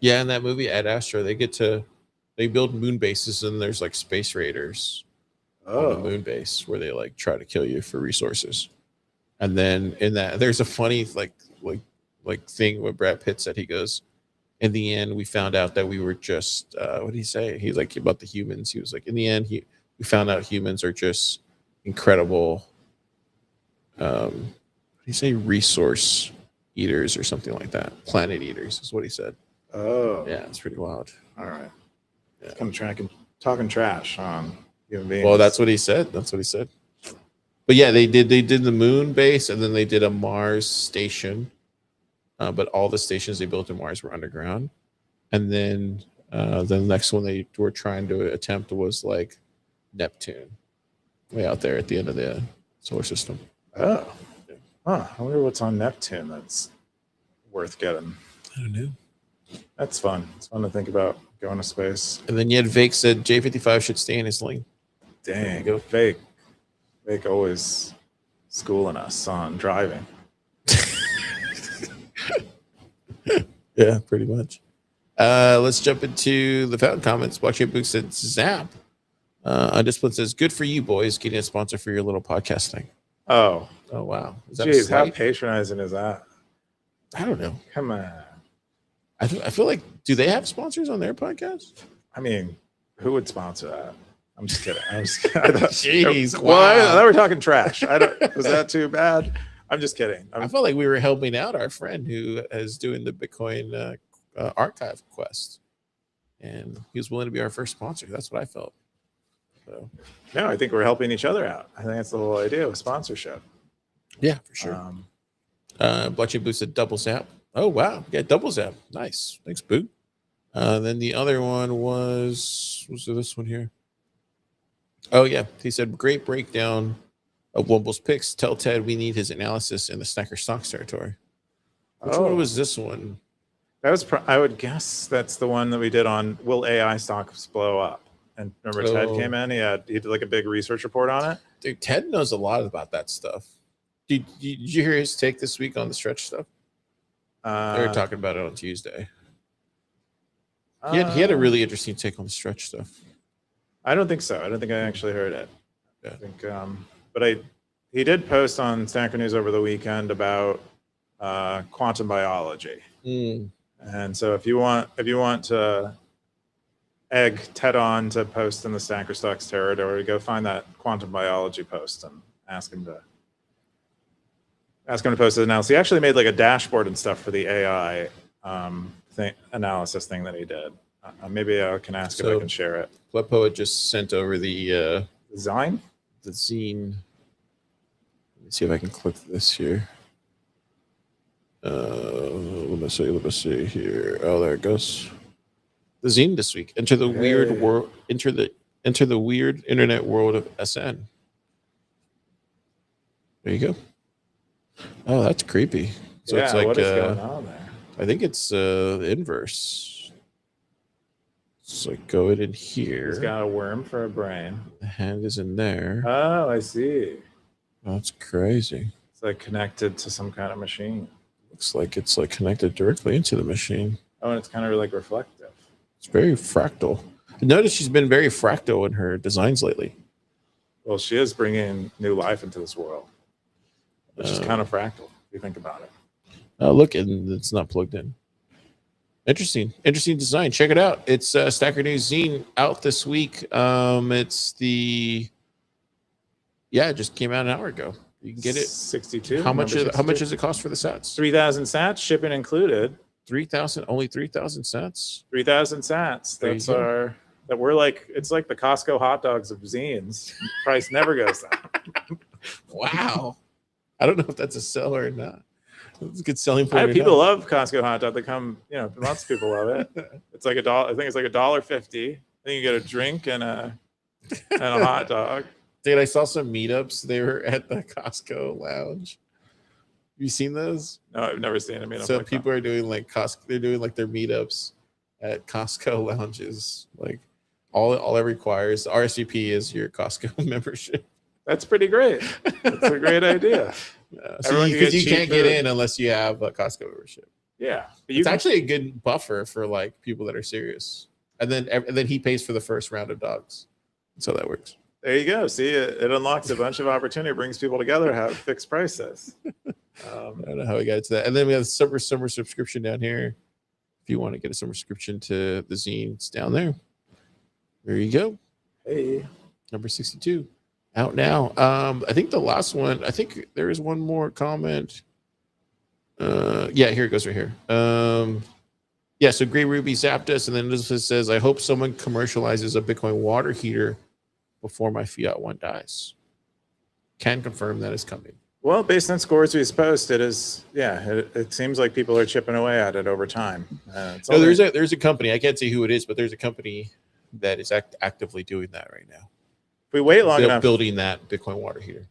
Yeah, in that movie Ad Astra, they build moon bases, and there's like space raiders on the moon base where they like try to kill you for resources. And then in that, there's a funny like thing where Brad Pitt said, he goes, in the end, we found out that we were just what did he say? He's like, about the humans. He was like, in the end, we found out humans are just incredible. What did he say? Resource eaters or something like that. Planet eaters is what he said. Oh, Yeah, it's pretty wild. all right. Yeah. Kind of talking trash on human beings. Well, that's what he said. But yeah, they did the moon base, and then they did a Mars station. But all the stations they built in Mars were underground. And then the next one they were trying to attempt was like Neptune, way out there at the end of the solar system. Oh, I wonder what's on Neptune that's worth getting. I don't know. That's fun. It's fun to think about going to space. And then yet Vake said J55 should stay in his lane. Dang, go Fake always schooling us on driving. Yeah, pretty much. Let's jump into the fountain comments. Blockchain Book said Zap. Undisciplined says, good for you, boys, getting a sponsor for your little podcast thing. Oh wow. Is that geez, how patronizing is that? I don't know. Come on. I feel like, do they have sponsors on their podcast? I mean, who would sponsor that? I'm just kidding. Jeez, well, wow. I thought we were talking trash. Was that too bad? I'm just kidding. I felt like we were helping out our friend who is doing the Bitcoin archive quest, and he was willing to be our first sponsor. That's what I felt. So, no, I think we're helping each other out. I think that's the whole idea of sponsorship. Yeah, for sure. Blockchain Boo said double zap. Oh wow, yeah, double zap. Nice, thanks, Boo. Then the other one was this one here? Oh yeah, he said great breakdown of Wumble's picks. Tell Ted we need his analysis in the Stacker Stocks territory. Which one was this one? That was, I would guess that's the one that we did on will AI stocks blow up? And remember Ted came in, he did like a big research report on it. Dude, Ted knows a lot about that stuff. Did you hear his take this week on the stretch stuff? They were talking about it on Tuesday. He had a really interesting take on the stretch stuff. I don't think so. I don't think I actually heard it. Yeah. I think, but he did post on Stacker.News over the weekend about quantum biology. And so if you want to egg Ted on to post in the Stacker Stocks territory, go find that quantum biology post and ask him to post it now. So he actually made like a dashboard and stuff for the AI analysis thing that he did. Maybe I can ask if I can share it. Blood Poet just sent over the zine. The zine. Let me see if I can click this here. Let me see here. Oh, there it goes. The zine this week. Enter the weird world. Enter the weird internet world of SN. There you go. Oh, that's creepy. So it's like what is going on there? I think it's the inverse. So go in here. He's got a worm for a brain. The hand is in there. Oh, I see. That's crazy. It's like connected to some kind of machine. Looks like it's like connected directly into the machine. Oh, and it's kind of like reflective. It's very fractal. Notice she's been very fractal in her designs lately. Well, she is bringing new life into this world, which is kind of fractal if you think about it. Look, and it's not plugged in. Interesting design. Check it out. It's Stacker.News zine out this week. It just came out an hour ago. You can get it. 62. How much does it cost for the sats? 3,000 sats, shipping included. 3,000, only 3,000 sats. 3,000 sats. We're like, it's like the Costco hot dogs of zines. Price never goes down. Wow. I don't know if that's a seller or not. It's a good selling point. People love Costco hot dog. They come, lots of people love it. It's like $1. I think it's like $1.50. Then you get a drink and a hot dog. Dude, I saw some meetups. They were at the Costco lounge. You seen those? No, I've never seen a meetup. So like people are doing like Costco. They're doing like their meetups at Costco lounges. Like all it requires, the RSVP is your Costco membership. That's pretty great. That's a great idea. So because you can't get in unless you have a Costco membership. Yeah, but It's actually a good buffer for like people that are serious. And then he pays for the first round of dogs. That's how that works. There you go. See, it unlocks a bunch of opportunity, brings people together, have fixed prices. I don't know how we got to that. And then we have the summer subscription down here. If you want to get a summer subscription to the zine, it's down there. There you go. Hey, number 62 out now. I think the last one, I think there is one more comment. Yeah, here it goes right here. Yeah, so Gray Ruby zapped us, and then this says, I hope someone commercializes a Bitcoin water heater before my fiat one dies. Can confirm that is coming. well, based on scores we post, it is. Yeah, it seems like people are chipping away at it over time. No, there's a company. I can't say who it is, but there's a company that is actively doing that right now. If we wait long enough, building that Bitcoin water heater.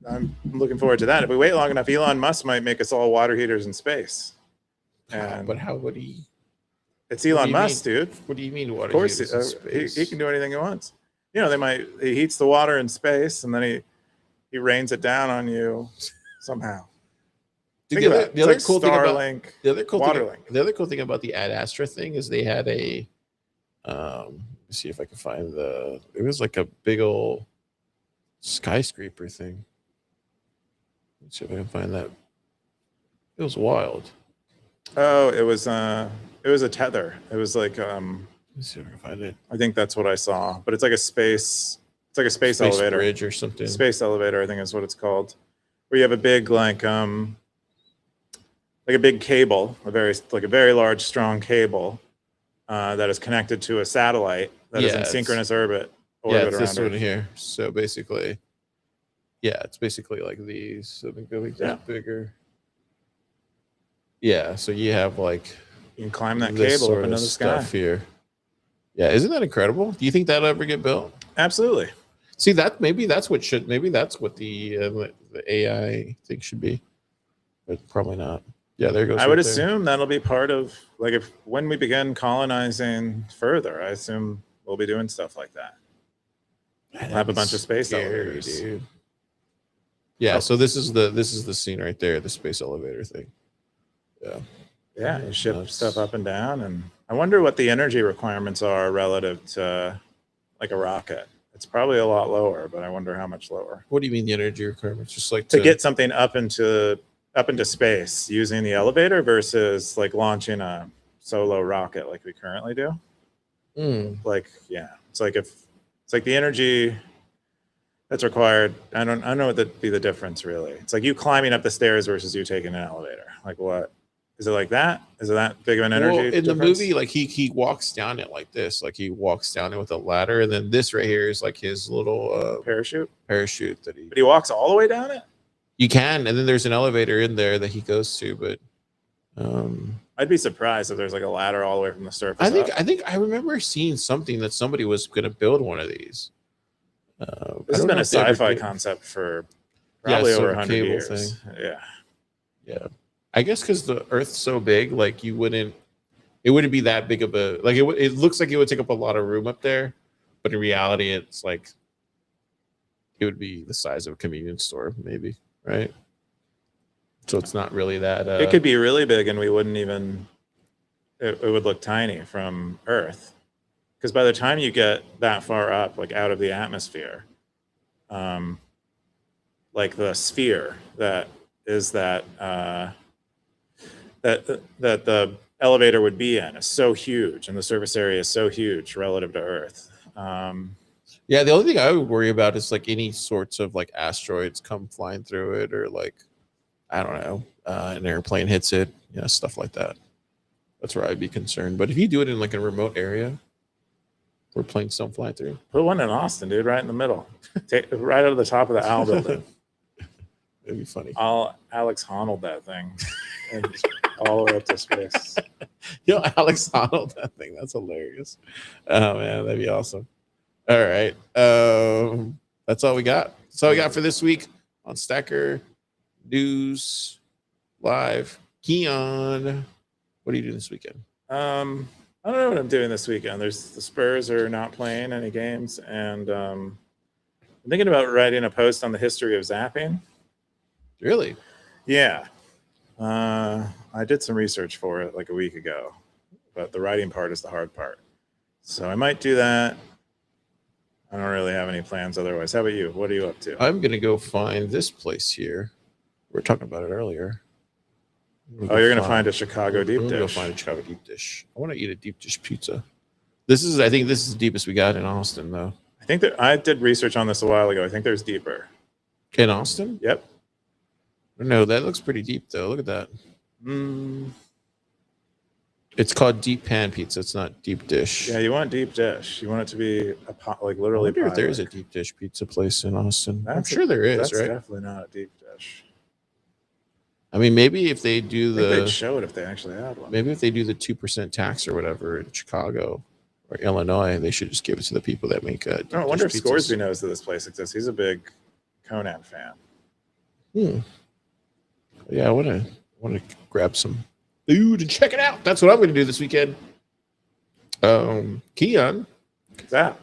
I'm looking forward to that. If we wait long enough, Elon Musk might make us all water heaters in space. And but how would he? It's Elon Musk, dude. What do you mean water? Of course, heaters in space? he can do anything he wants. You know, he heats the water in space, and then he rains it down on you somehow. Dude, the other cool thing about the other cool thing about the Ad Astra thing is they had a let's see if I can find it was like a big old skyscraper thing. Let's see if I can find that. It was wild. Oh, it was a tether. It was like let's see if I can find it. I think that's what I saw. But it's like a space elevator. Bridge or something. Space elevator, I think is what it's called. Where you have a big like a big cable, a very large, strong cable that is connected to a satellite that is in synchronous orbit. Yeah, it's this one here. So basically, yeah, it's basically like these. So they go like bigger. Yeah, so you have like you can climb that cable up into the sky here. Yeah, isn't that incredible? Do you think that'll ever get built? Absolutely. See that maybe that's what the AI thing should be, but probably not. Yeah, there goes. I would assume that'll be part of like when we begin colonizing further. I assume we'll be doing stuff like that. We'll have a bunch of space elevators. Dude. Yeah, so this is the scene right there, the space elevator thing. Yeah. Yeah, you ship stuff up and down, and I wonder what the energy requirements are relative to like a rocket. It's probably a lot lower, but I wonder how much lower. What do you mean the energy requirements? Just like to get something up into space using the elevator versus like launching a solo rocket like we currently do. Like, yeah, it's like the energy that's required. I don't know what that'd be the difference really. It's like you climbing up the stairs versus you taking an elevator. Like what? Is it like that? Is it that big of an energy? Well, in the movie, like he walks down it like this, like he walks down it with a ladder, and then this right here is like his little parachute that But he walks all the way down it? You can, and then there's an elevator in there that he goes to, but I'd be surprised if there's like a ladder all the way from the surface. I think I remember seeing something that somebody was going to build one of these. This has been a sci-fi concept for probably over 100 years. Yeah. I guess because the Earth's so big, like it wouldn't be that big of a like it looks like it would take up a lot of room up there, but in reality, it's like it would be the size of a convenience store, maybe, right? So it's not really that. It could be really big, and we wouldn't even. It would look tiny from Earth, because by the time you get that far up, like out of the atmosphere, like the sphere that is that the elevator would be in is so huge, and the surface area is so huge relative to Earth. Yeah, the only thing I would worry about is like any sorts of like asteroids come flying through it, or like I don't know, an airplane hits it, stuff like that. That's where I'd be concerned. But if you do it in like a remote area where planes don't fly through, put one in Austin, dude, right in the middle, right out of the top of the Owl building. It'd be funny. I'll Alex Honnold that thing and all the way up to space. Alex Honnold that thing. That's hilarious. Oh man, that'd be awesome. All right. That's all we got. That's all we got for this week on Stacker News Live. Keyan, what are you doing this weekend? I don't know what I'm doing this weekend. The Spurs are not playing any games, and I'm thinking about writing a post on the history of zapping. Really? Yeah. I did some research for it like a week ago, but the writing part is the hard part. So I might do that. I don't really have any plans otherwise. How about you? What are you up to? I'm going to go find this place here. We were talking about it earlier. You're going to find a Chicago deep dish. Go find a Chicago deep dish. I want to eat a deep dish pizza. I think this is the deepest we got in Austin, though. I think that I did research on this a while ago. I think there's deeper. In Austin? Yep. No, that looks pretty deep, though. Look at that. It's called deep pan pizza. It's not deep dish. Yeah, you want deep dish. You want it to be literally. I wonder if there is a deep dish pizza place in Austin. I'm That's sure there is, that's right? definitely not a deep dish. I mean, maybe if they do They'd show it if they actually had one. maybe if they do the 2% tax or whatever in Chicago or Illinois, they should just give it to the people that make. I wonder if Scoresby knows that this place exists. He's a big Conan fan. Yeah, I want to grab some food and check it out. That's what I'm going to do this weekend. Keyan, Zap.